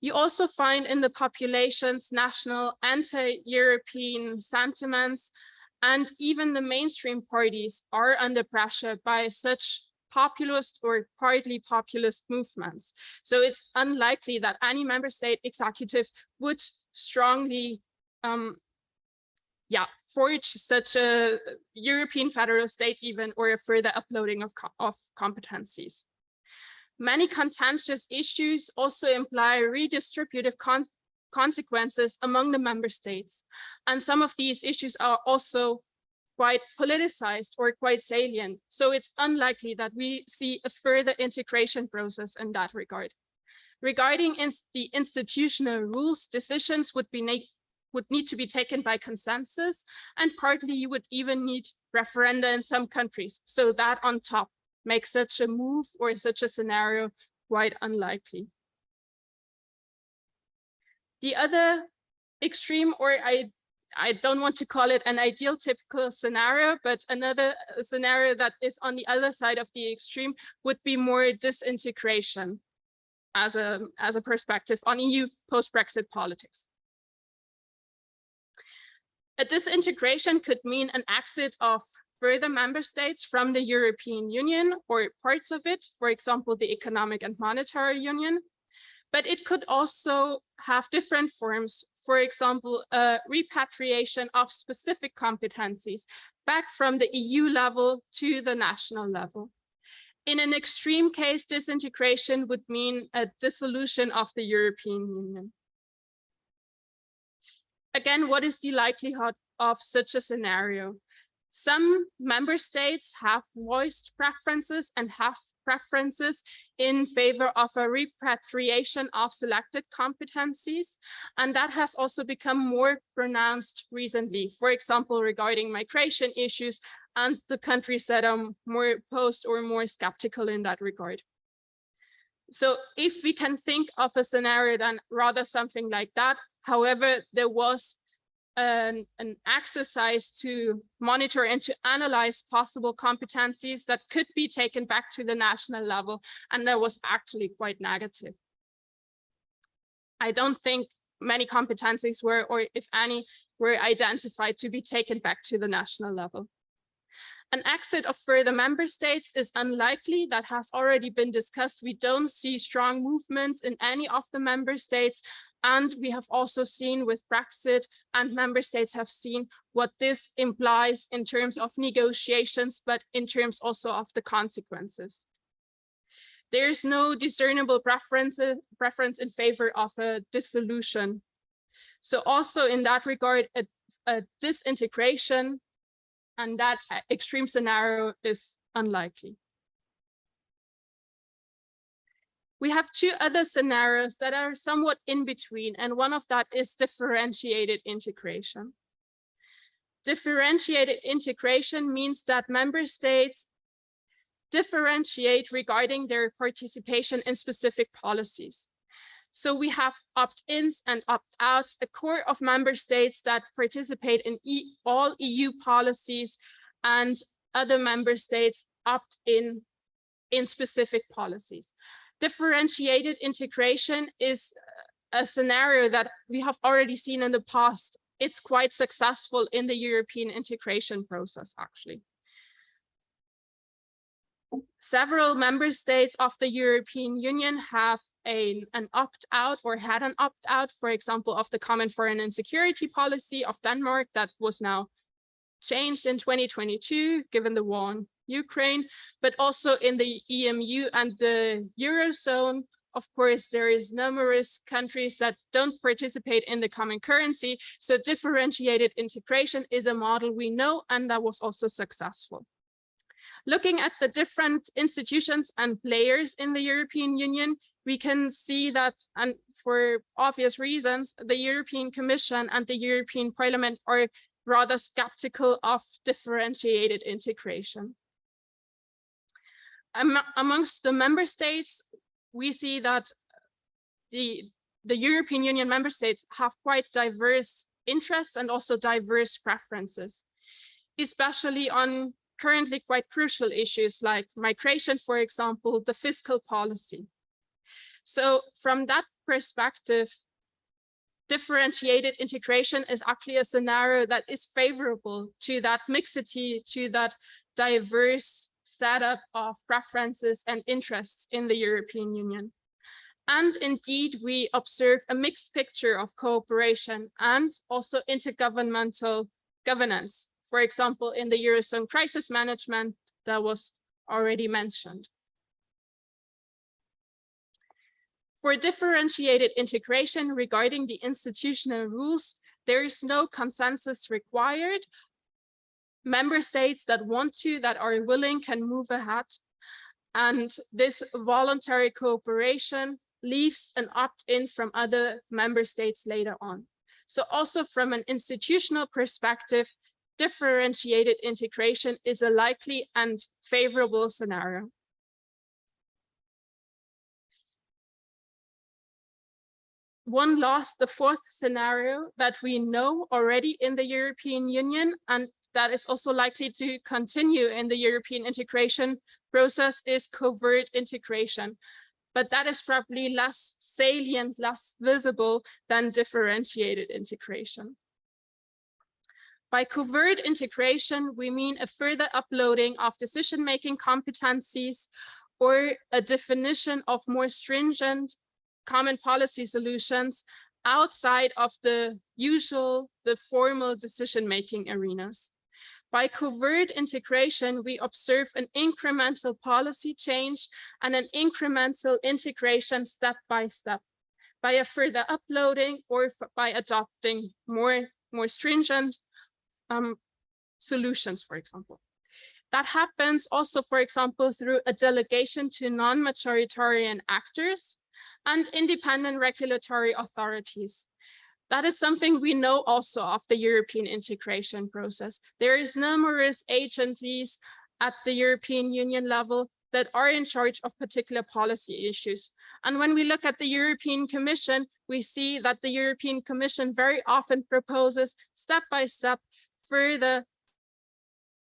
[SPEAKER 5] You also find in the populations national anti-European sentiments, and even the mainstream parties are under pressure by such populist or partly populist movements. So it's unlikely that any member state executive would strongly forge such a European federal state even, or a further uploading of competencies. Many contentious issues also imply redistributive consequences among the member states. And some of these issues are also quite politicized or quite salient. So it's unlikely that we see a further integration process in that regard. Regarding the institutional rules, decisions would need to be taken by consensus, and partly you would even need referenda in some countries. So that on top makes such a move or such a scenario quite unlikely. The other extreme, or I don't want to call it an ideal typical scenario, but another scenario that is on the other side of the extreme would be more disintegration as a perspective on EU post-Brexit politics. A disintegration could mean an exit of further member states from the European Union or parts of it, for example, the Economic and Monetary Union. But it could also have different forms, for example, a repatriation of specific competencies back from the EU level to the national level. In an extreme case, disintegration would mean a dissolution of the European Union. Again, what is the likelihood of such a scenario? Some member states have voiced preferences and have preferences in favor of a repatriation of selected competencies, and that has also become more pronounced recently, for example, regarding migration issues and the countries that are more opposed or more skeptical in that regard. So if we can think of a scenario, then rather something like that. However, there was an exercise to monitor and to analyze possible competencies that could be taken back to the national level, and that was actually quite negative. I don't think many competencies were, or if any, were identified to be taken back to the national level. An exit of further member states is unlikely. That has already been discussed. We don't see strong movements in any of the member states. And we have also seen with Brexit, and member states have seen what this implies in terms of negotiations, but in terms also of the consequences. There's no discernible preference in favor of a dissolution. So also in that regard, a disintegration and that extreme scenario is unlikely. We have two other scenarios that are somewhat in between, and one of that is differentiated integration. Differentiated integration means that member states differentiate regarding their participation in specific policies. So we have opt-ins and opt-outs, a core of member states that participate in all EU policies, and other member states opt in specific policies. Differentiated integration is a scenario that we have already seen in the past. It's quite successful in the European integration process, actually. Several member states of the European Union have an opt-out or had an opt-out, for example, of the common foreign and security policy of Denmark that was now changed in 2022, given the war in Ukraine, but also in the EMU and the Eurozone. Of course, there is numerous countries that don't participate in the common currency. So differentiated integration is a model we know, and that was also successful. Looking at the different institutions and players in the European Union, we can see that, and for obvious reasons, the European Commission and the European Parliament are rather skeptical of differentiated integration. Amongst the member states, we see that the European Union member states have quite diverse interests and also diverse preferences, especially on currently quite crucial issues like migration, for example, the fiscal policy. So from that perspective, differentiated integration is actually a scenario that is favorable to that mixity, to that diverse setup of preferences and interests in the European Union. And indeed, we observe a mixed picture of cooperation and also intergovernmental governance, for example, in the Eurozone crisis management that was already mentioned. For differentiated integration regarding the institutional rules, there is no consensus required. Member states that want to, that are willing, can move ahead. And this voluntary cooperation leaves an opt-in from other member states later on. So also from an institutional perspective, differentiated integration is a likely and favorable scenario. One last, the fourth scenario that we know already in the European Union, and that is also likely to continue in the European integration process, is covert integration. But that is probably less salient, less visible than differentiated integration. By covert integration, we mean a further uploading of decision-making competencies or a definition of more stringent common policy solutions outside of the formal decision-making arenas. By covert integration, we observe an incremental policy change and an incremental integration step by step, by a further uploading or by adopting more stringent solutions, for example. That happens also, for example, through a delegation to non-majoritarian actors and independent regulatory authorities. That is something we know also of the European integration process. There is numerous agencies at the European Union level that are in charge of particular policy issues. And when we look at the European Commission, we see that the European Commission very often proposes step-by-step further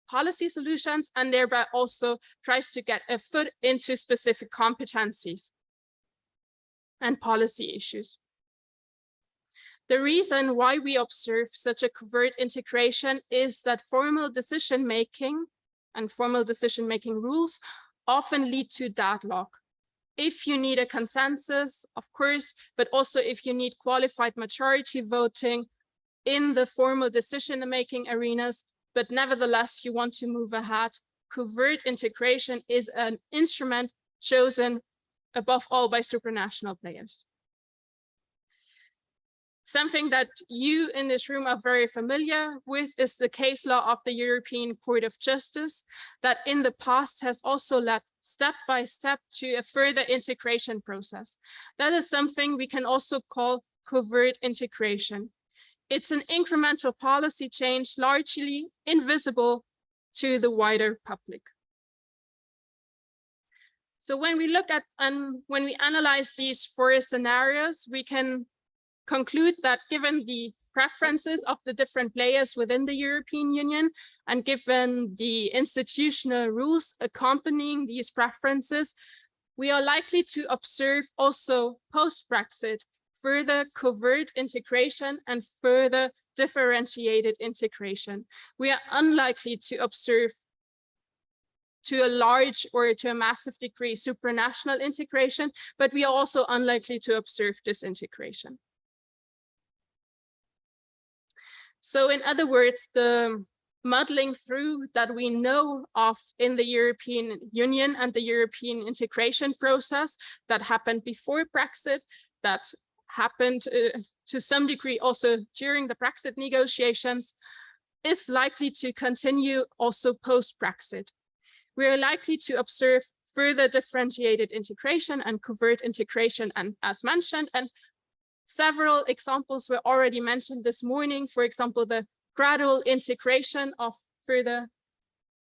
[SPEAKER 5] policy solutions, and thereby also tries to get a foot into specific competencies and policy issues. The reason why we observe such a covert integration is that formal decision-making and formal decision-making rules often lead to deadlock. If you need a consensus, of course, but also if you need qualified majority voting in the formal decision-making arenas, but nevertheless you want to move ahead, covert integration is an instrument chosen above all by supranational players. Something that you in this room are very familiar with is the case law of the European Court of Justice that in the past has also led step by step to a further integration process. That is something we can also call covert integration. It's an incremental policy change largely invisible to the wider public. So when we look at when we analyze these four scenarios, we can conclude that given the preferences of the different players within the European Union and given the institutional rules accompanying these preferences, we are likely to observe also post-Brexit further covert integration and further differentiated integration. We are unlikely to observe to a large or to a massive degree supranational integration, but we are also unlikely to observe disintegration. So in other words, the muddling through that we know of in the European Union and the European integration process that happened before Brexit, that happened to some degree also during the Brexit negotiations, is likely to continue also post-Brexit. We are likely to observe further differentiated integration and covert integration, and as mentioned, and several examples were already mentioned this morning. For example, the gradual integration of further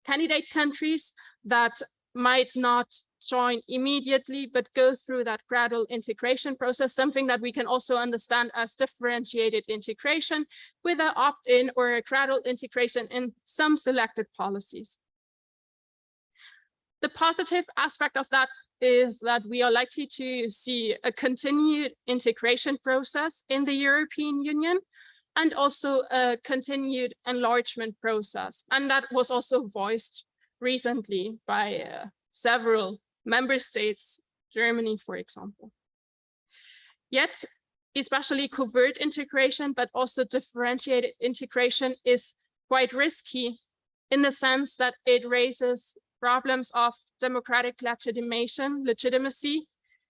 [SPEAKER 5] candidate countries that might not join immediately, but go through that gradual integration process, something that we can also understand as differentiated integration with an opt-in or a gradual integration in some selected policies. The positive aspect of that is that we are likely to see a continued integration process in the European Union and also a continued enlargement process. And that was also voiced recently by several member states, Germany, for example. Yet, especially covert integration, but also differentiated integration is quite risky in the sense that it raises problems of democratic legitimacy,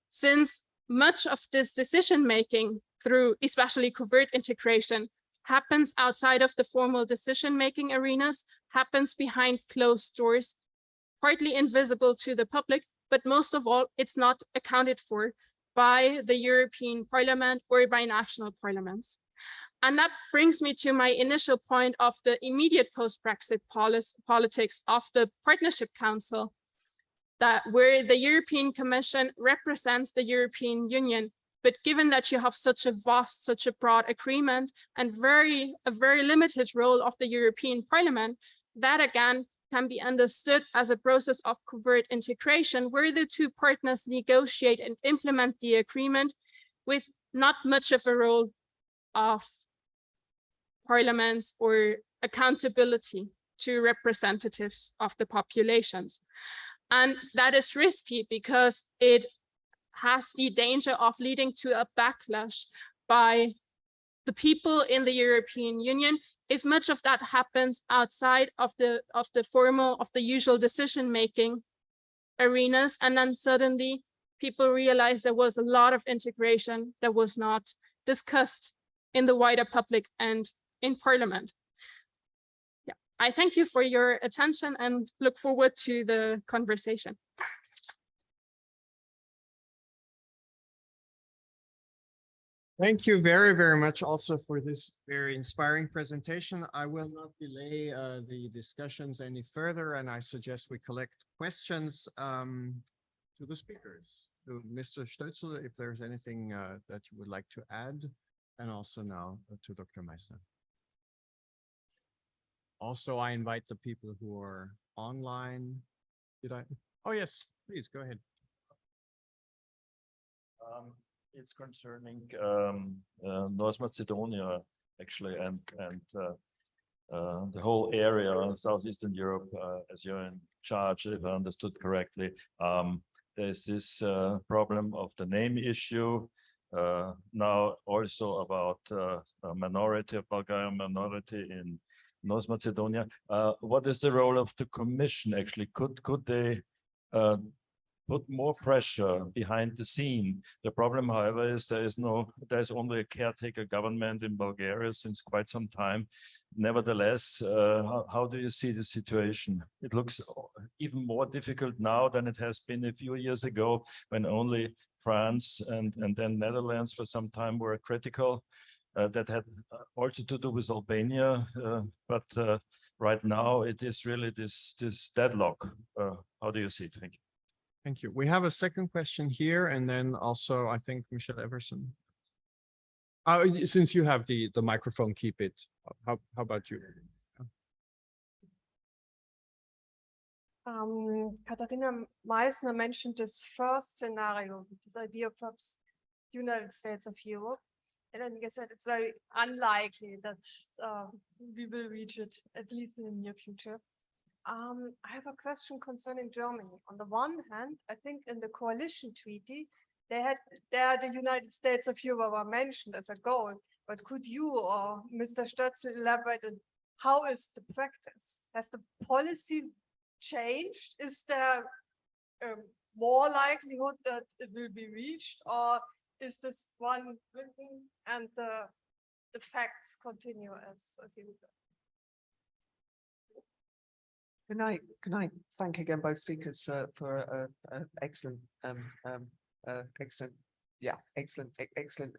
[SPEAKER 5] since much of this decision-making through especially covert integration happens outside of the formal decision-making arenas, happens behind closed doors, partly invisible to the public, but most of all, it's not accounted for by the European Parliament or by national parliaments. And that brings me to my initial point of the immediate post-Brexit politics of the Partnership Council, that where the European Commission represents the European Union. But given that you have such a vast, such a broad agreement and a very limited role of the European Parliament, that again can be understood as a process of covert integration where the two partners negotiate and implement the agreement with not much of a role of parliaments or accountability to representatives of the populations. And that is risky because it has the danger of leading to a backlash by the people in the European Union if much of that happens outside of the usual decision-making arenas, and then suddenly people realize there was a lot of integration that was not discussed in the wider public and in Parliament. Yeah, I thank you for your attention and look forward to the conversation.
[SPEAKER 1] Thank you very, very much also for this very inspiring presentation. I will not delay the discussions any further, and I suggest we collect questions to the speakers. To Mr. Stölzl, if there's anything that you would like to add, and also now to Dr. Meissner. Also, I invite the people who are online. Did I? Oh, yes, please go ahead.
[SPEAKER 6] It's concerning North Macedonia, actually, and the whole area on Southeastern Europe, as you're in charge, if I understood correctly. There's this problem of the name issue. Now also about a minority of Bulgarian minority in North Macedonia. What is the role of the Commission actually? Could they put more pressure behind the scene? The problem, however, is there's only a caretaker government in Bulgaria since quite some time. Nevertheless, how do you see the situation? It looks even more difficult now than it has been a few years ago, when only France and then Netherlands for some time were critical. That had also to do with Albania, but right now it is really this deadlock. How do you see it? Thank you.
[SPEAKER 1] Thank you. We have a second question here, and then also I think Michelle Everson. Since you have the microphone, keep it. How about you?
[SPEAKER 7] Katharina Meissner mentioned this first scenario, this idea of perhaps United States of Europe. And then you said it's very unlikely that we will reach it, at least in the near future. I have a question concerning Germany. On the one hand, I think in the coalition treaty, there the United States of Europe were mentioned as a goal. But could you or Mr. Stölzl elaborate on how is the practice? Has the policy changed? Is there more likelihood that it will be reached, or is this one written and the facts continue as you would?
[SPEAKER 3] Can I thank again both speakers for excellent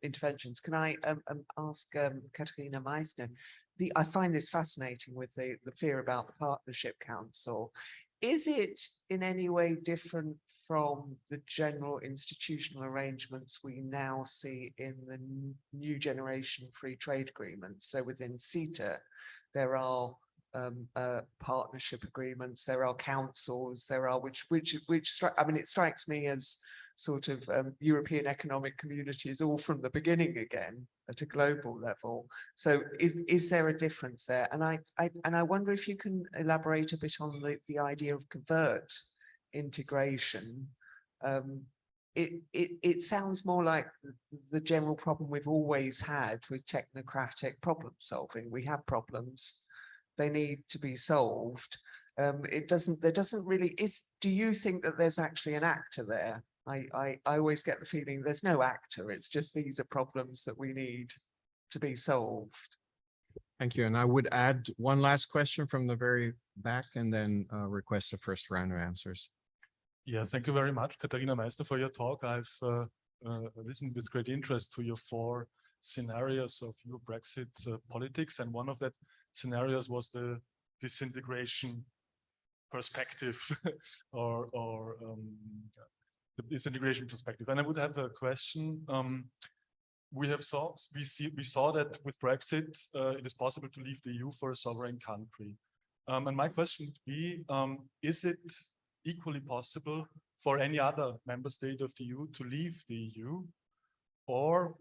[SPEAKER 3] interventions. Can I ask Katharina Meissner? I find this fascinating with the fear about the Partnership Council. Is it in any way different from the general institutional arrangements we now see in the new generation free trade agreements? So within CETA, there are partnership agreements, there are councils, there are which I mean, it strikes me as sort of European economic communities all from the beginning again at a global level. So is there a difference there? And I wonder if you can elaborate a bit on the idea of covert integration. It sounds more like the general problem we've always had with technocratic problem solving. We have problems, they need to be solved. Do you think that there's actually an actor there? I always get the feeling there's no actor, it's just these are problems that we need to be solved.
[SPEAKER 1] Thank you. And I would add one last question from the very back, and then request a first round of answers.
[SPEAKER 8] Yeah, thank you very much, Katharina Meissner, for your talk. I've listened with great interest to your 4 scenarios of your Brexit politics, and one of that scenarios was the disintegration perspective or the disintegration perspective. And I would have a question. We saw that with Brexit, it is possible to leave the EU for a sovereign country. And my question would be, is it equally possible for any other member state of the EU to leave the EU? Or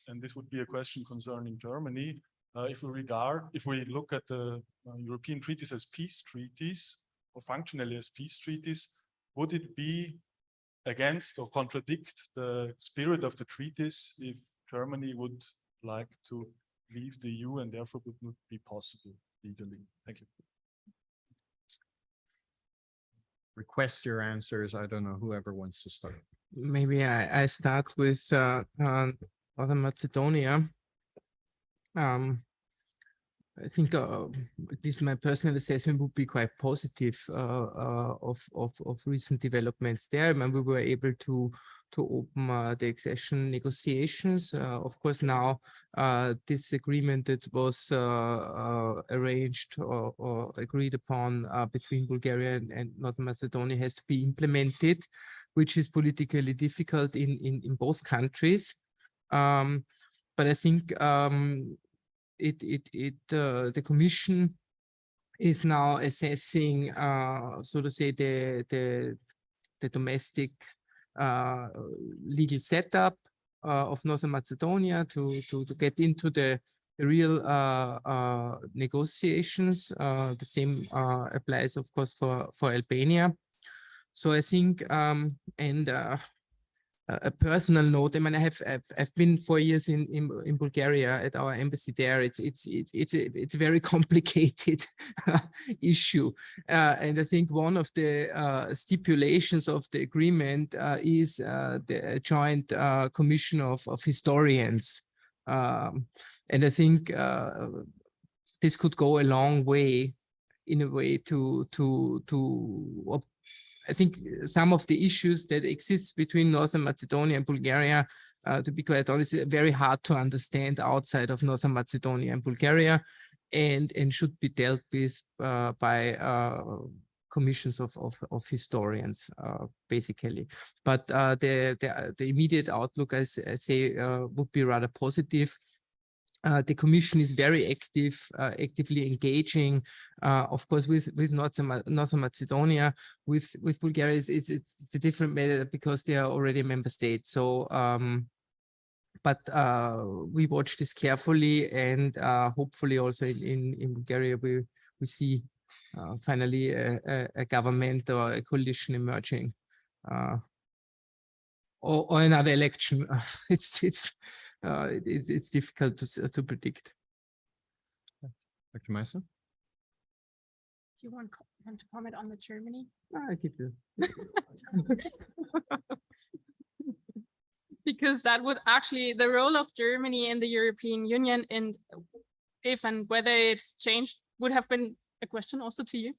[SPEAKER 8] and this would be a question concerning Germany, if we look at the European treaties as peace treaties, or functionally as peace treaties, would it be against or contradict the spirit of the treaties if Germany would like to leave the EU and therefore would not be possible legally? Thank you.
[SPEAKER 1] Request your answers. I don't know, whoever wants to start.
[SPEAKER 2] Maybe I start with Northern Macedonia. I think at least my personal assessment would be quite positive of recent developments there. I mean, we were able to open the accession negotiations. Of course, now this agreement that was arranged or agreed upon between Bulgaria and Northern Macedonia has to be implemented, which is politically difficult in both countries. But I think the Commission is now assessing, so to say, the domestic legal setup of Northern Macedonia to get into the real negotiations. The same applies, of course, for Albania. So I think, and a personal note, I mean, I've been 4 years in Bulgaria at our embassy there. It's a very complicated issue, and I think one of the stipulations of the agreement is the joint commission of historians, and I think this could go a long way, in a way, I think some of the issues that exist between Northern Macedonia and Bulgaria, to be quite honest, are very hard to understand outside of Northern Macedonia and Bulgaria, and should be dealt with by commissions of historians, basically. But the immediate outlook, I say, would be rather positive. The Commission is very active, actively engaging, of course, with Northern Macedonia. With Bulgaria, it's a different matter because they are already a member state. So, but we watch this carefully, and hopefully also in Bulgaria we see finally a government or a coalition emerging, or another election. It's difficult to predict.
[SPEAKER 1] Dr. Meissner?
[SPEAKER 5] Do you want to comment on the Germany?
[SPEAKER 2] I give you.
[SPEAKER 5] Because that would actually, the role of Germany in the European Union, and if and whether it changed, would have been a question also to you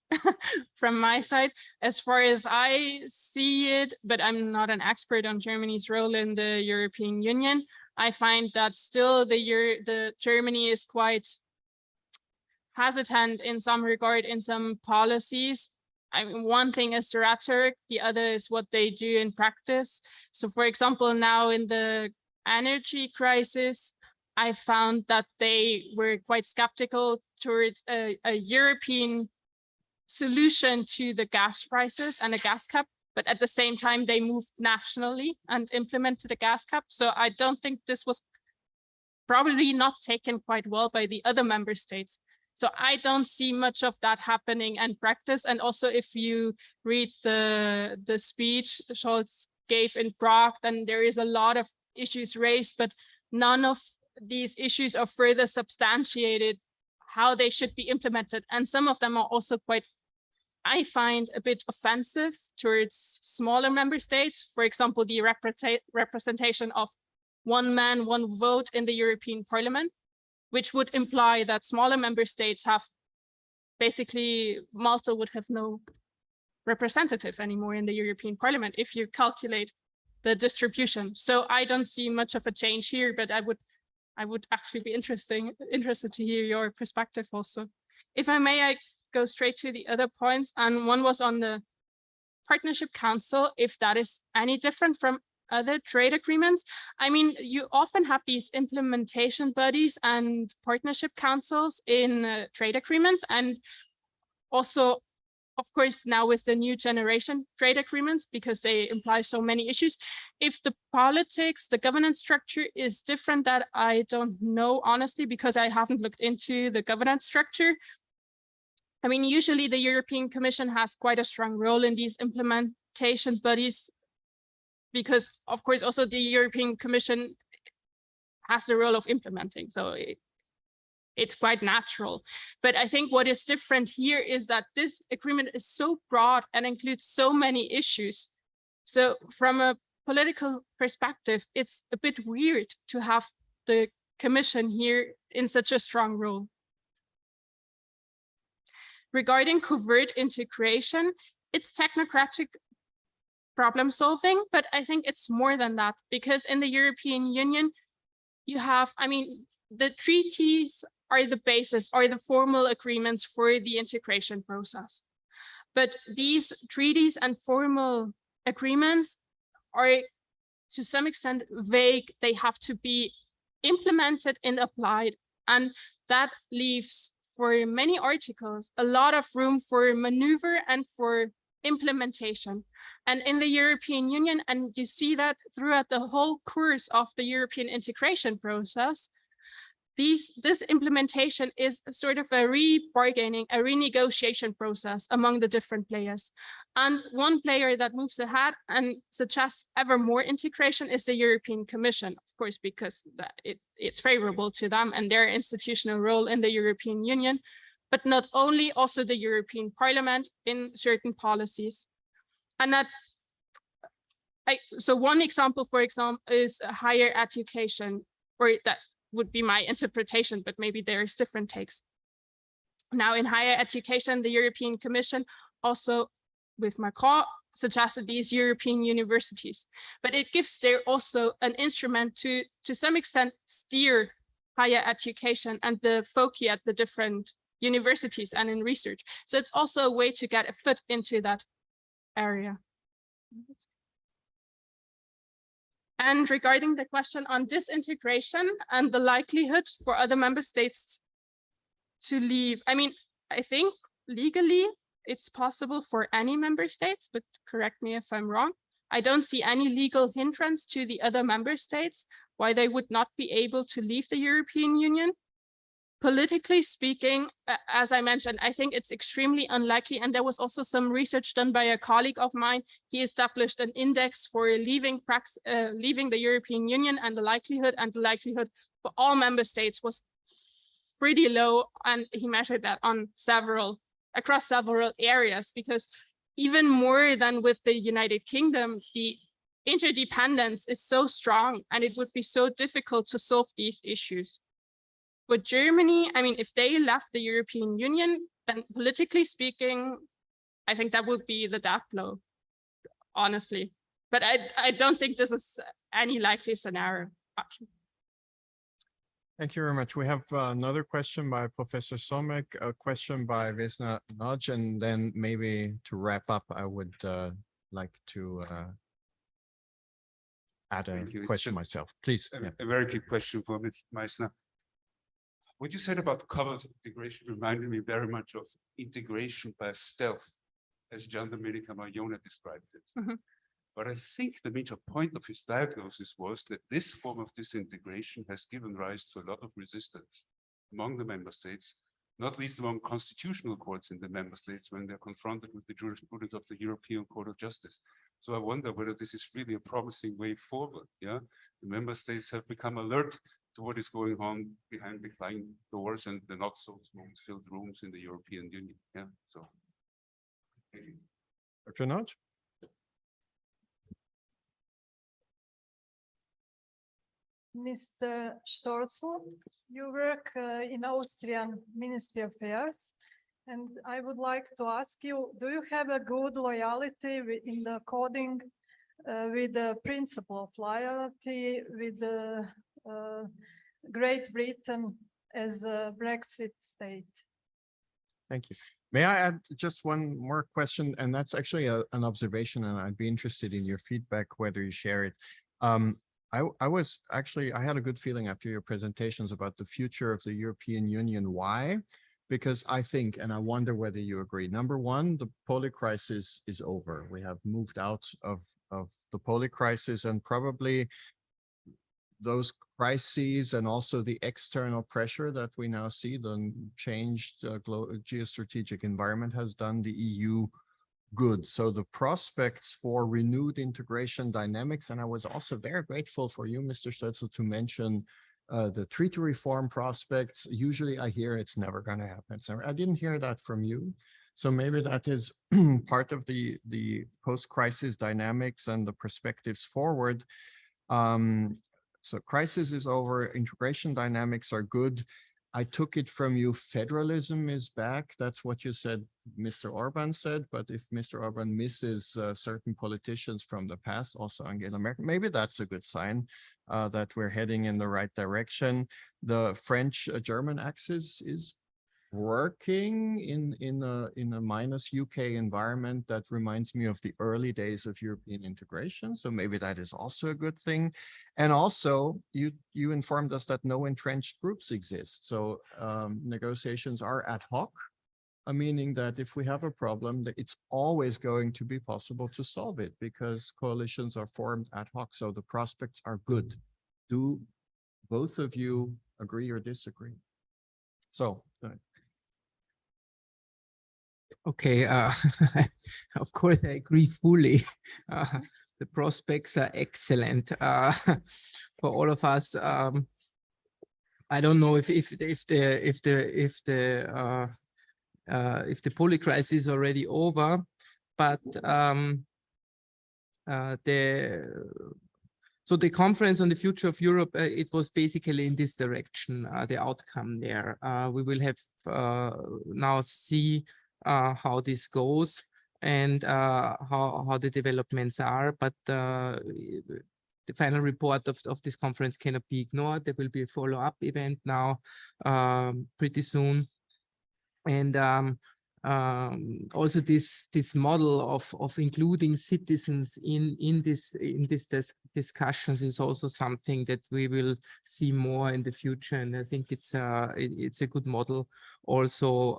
[SPEAKER 5] from my side. As far as I see it, but I'm not an expert on Germany's role in the European Union, I find that still the Germany is quite hesitant in some regard in some policies. I mean, one thing is the rhetoric, the other is what they do in practice. So for example, now in the energy crisis, I found that they were quite skeptical towards a European solution to the gas prices and a gas cap. But at the same time, they moved nationally and implemented a gas cap. So I don't think this was probably not taken quite well by the other member states. So I don't see much of that happening in practice. And also, if you read the speech Scholz gave in Prague, then there is a lot of issues raised, but none of these issues are further substantiated how they should be implemented. And some of them are also quite, I find, a bit offensive towards smaller member states. For example, the representation of one man, one vote in the European Parliament, which would imply that smaller member states have basically, Malta would have no representative anymore in the European Parliament if you calculate the distribution. So I don't see much of a change here, but I would actually be interested to hear your perspective also. If I may, I go straight to the other points, and one was on the Partnership Council, if that is any different from other trade agreements. I mean, you often have these implementation bodies and partnership councils in trade agreements, and also, of course, now with the new generation trade agreements, because they imply so many issues. If the politics, the governance structure is different, that I don't know, honestly, because I haven't looked into the governance structure. I mean, usually the European Commission has quite a strong role in these implementation bodies, because of course also the European Commission has the role of implementing, so it's quite natural. But I think what is different here is that this agreement is so broad and includes so many issues. So from a political perspective, it's a bit weird to have the Commission here in such a strong role. Regarding covert integration, it's technocratic problem solving, but I think it's more than that, because in the European Union, you have, I mean, the treaties are the basis, are the formal agreements for the integration process. But these treaties and formal agreements are to some extent vague. They have to be implemented and applied. And that leaves for many articles a lot of room for maneuver and for implementation. And in the European Union, and you see that throughout the whole course of the European integration process, this implementation is sort of a re-bargaining, a renegotiation process among the different players. And one player that moves ahead and suggests ever more integration is the European Commission, of course, because it's favorable to them and their institutional role in the European Union, but not only, also the European Parliament in certain policies. And that, so one example, for example, is higher education, or that would be my interpretation, but maybe there's different takes. Now, in higher education, the European Commission also, with Macron, suggested these European universities, but it gives there also an instrument to some extent steer higher education and the focus at the different universities and in research. So it's also a way to get a foot into that area. And regarding the question on disintegration and the likelihood for other member states to leave, I mean, I think legally it's possible for any member states, but correct me if I'm wrong. I don't see any legal hindrance to the other member states why they would not be able to leave the European Union. Politically speaking, as I mentioned, I think it's extremely unlikely. And there was also some research done by a colleague of mine. He established an index for leaving the European Union, and the likelihood for all member states was pretty low. And he measured that on across several areas, because even more than with the United Kingdom, the interdependence is so strong and it would be so difficult to solve these issues. With Germany, I mean, if they left the European Union, then politically speaking, I think that would be the death blow, honestly. But I don't think this is any likely scenario.
[SPEAKER 1] Thank you very much. We have another question by Professor Somek, a question by Vesna Nudge, and then maybe to wrap up, I would like to add a question myself. Please.
[SPEAKER 9] A very quick question for Ms. Meissner. What you said about covered integration reminded me very much of integration by stealth, as Gian Domenico Maione described it.
[SPEAKER 5] Mm-hmm.
[SPEAKER 9] But I think the major point of his diagnosis was that this form of disintegration has given rise to a lot of resistance among the member states, not least among constitutional courts in the member states when they're confronted with the jurisprudence of the European Court of Justice. So I wonder whether this is really a promising way forward. Yeah, the member states have become alert to what is going on behind the flying doors and the not so filled rooms in the European Union. Yeah, so thank you.
[SPEAKER 1] Dr. Nudge?
[SPEAKER 7] Mr. Stölzl, you work in Austrian Ministry of Affairs, and I would like to ask you, do you have a good loyalty in the coding with the principle of loyalty with the Great Britain as a Brexit state? Thank you.
[SPEAKER 1] May I add just one more question? And that's actually an observation, and I'd be interested in your feedback, whether you share it. I had a good feeling after your presentations about the future of the European Union. Why? Because I think, and I wonder whether you agree, number one, the Polish crisis is over. We have moved out of the Polish crisis, and probably those crises and also the external pressure that we now see, the changed geostrategic environment has done the EU good. So the prospects for renewed integration dynamics, and I was also very grateful for you, Mr. Stölzl, to mention the treaty reform prospects. Usually I hear it's never going to happen. So I didn't hear that from you. So maybe that is part of the post-crisis dynamics and the perspectives forward. So crisis is over, integration dynamics are good. I took it from you, federalism is back. That's what you said, Mr. Orban said. But if Mr. Orban misses certain politicians from the past, also Angela Merkel, maybe that's a good sign that we're heading in the right direction. The French-German axis is working in a minus UK environment that reminds me of the early days of European integration. So maybe that is also a good thing. And also you informed us that no entrenched groups exist. So negotiations are ad hoc, meaning that if we have a problem, that it's always going to be possible to solve it because coalitions are formed ad hoc. So the prospects are good. Do both of you agree or disagree. So, go ahead.
[SPEAKER 2] Okay, of course, I agree fully. The prospects are excellent for all of us. I don't know if the poly crisis is already over, but so the conference on the future of Europe, it was basically in this direction, the outcome there. We will have now see how this goes and how the developments are, but the final report of this conference cannot be ignored. There will be a follow-up event now pretty soon. And also this model of including citizens in these discussions is also something that we will see more in the future, and I think it's a good model also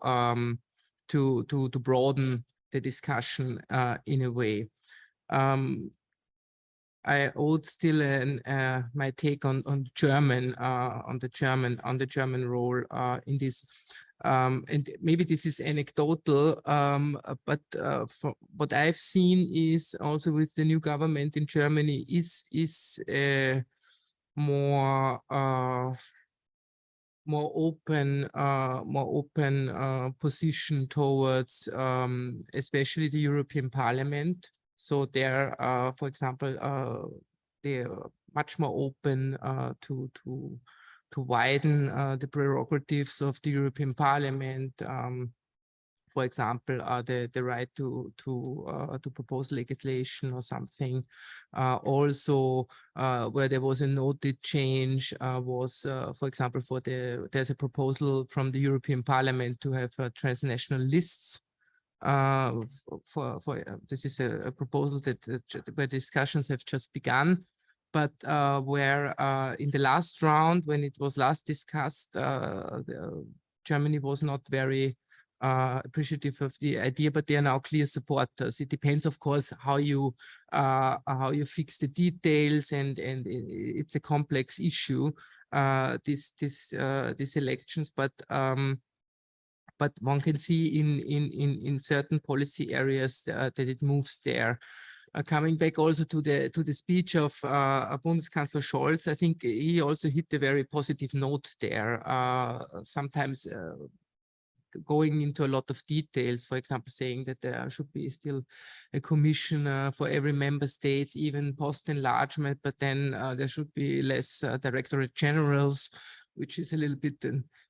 [SPEAKER 2] to broaden the discussion in a way. I owed still my take on German on the German role in this. And maybe this is anecdotal, but what I've seen is also with the new government in Germany is a more open position towards especially the European Parliament. So there, for example, they're much more open to widen the prerogatives of the European Parliament. For example, the right to propose legislation or something. Also, where there was a noted change was, for example, there's a proposal from the European Parliament to have transnational lists. This is a proposal where discussions have just begun, but where in the last round, when it was last discussed, Germany was not very appreciative of the idea, but they are now clear supporters. It depends, of course, how you fix the details, and it's a complex issue. These elections, but one can see in certain policy areas that it moves there. Coming back also to the speech of Bundeskanzler Scholz, I think he also hit a very positive note there. Sometimes going into a lot of details, for example, saying that there should be still a commissioner for every member state, even post-enlargement, but then there should be less directorate generals, which is a little bit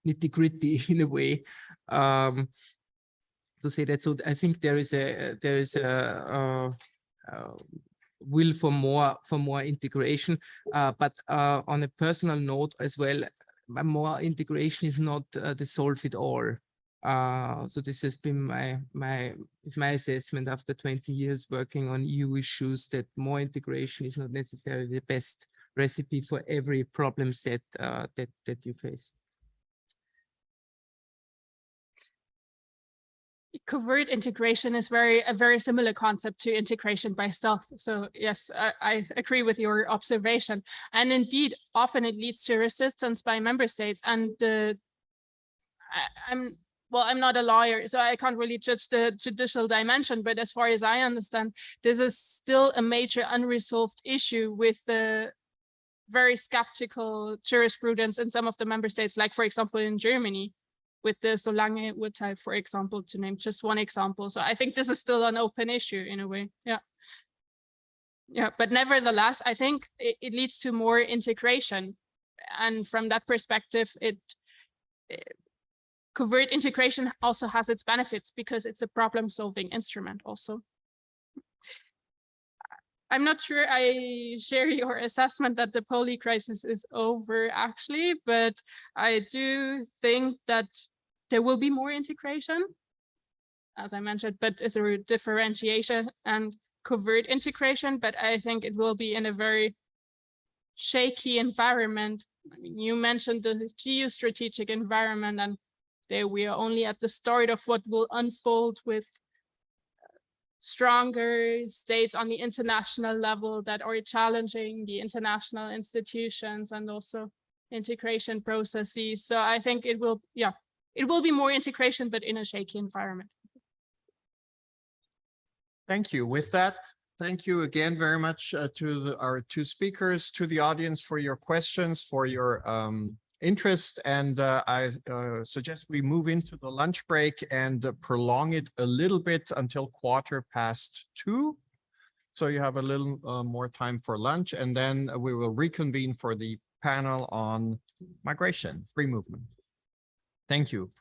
[SPEAKER 2] nitty-gritty in a way to say that. So I think there is a will for more integration, but on a personal note as well, more integration is not the solve it all. So this has been my assessment after 20 years working on EU issues, that more integration is not necessarily the best recipe for every problem set that you face.
[SPEAKER 5] Covert integration is a very similar concept to integration by stealth. So yes, I agree with your observation. And indeed, often it leads to resistance by member states. And I'm not a lawyer, so I can't really judge the judicial dimension, but as far as I understand, this is still a major unresolved issue with the very skeptical jurisprudence in some of the member states, like, for example, in Germany, with the Solange Urteil, for example, to name just one example. So I think this is still an open issue in a way. Yeah, but nevertheless, I think it leads to more integration. And from that perspective, covert integration also has its benefits because it's a problem-solving instrument also. I'm not sure I share your assessment that the poly crisis is over, actually, but I do think that there will be more integration, as I mentioned, but through differentiation and covert integration. But I think it will be in a very shaky environment. I mean, you mentioned the geostrategic environment, and there we are only at the start of what will unfold with stronger states on the international level that are challenging the international institutions, and also integration processes. So I think it will, yeah, it will be more integration, but in a shaky environment.
[SPEAKER 1] Thank you. With that, thank you again very much to our two speakers, to the audience for your questions, for your interest. And I suggest we move into the lunch break and prolong it a little bit until 2:15. So you have a little more time for lunch, and then we will reconvene for the panel on migration, free movement. Thank you.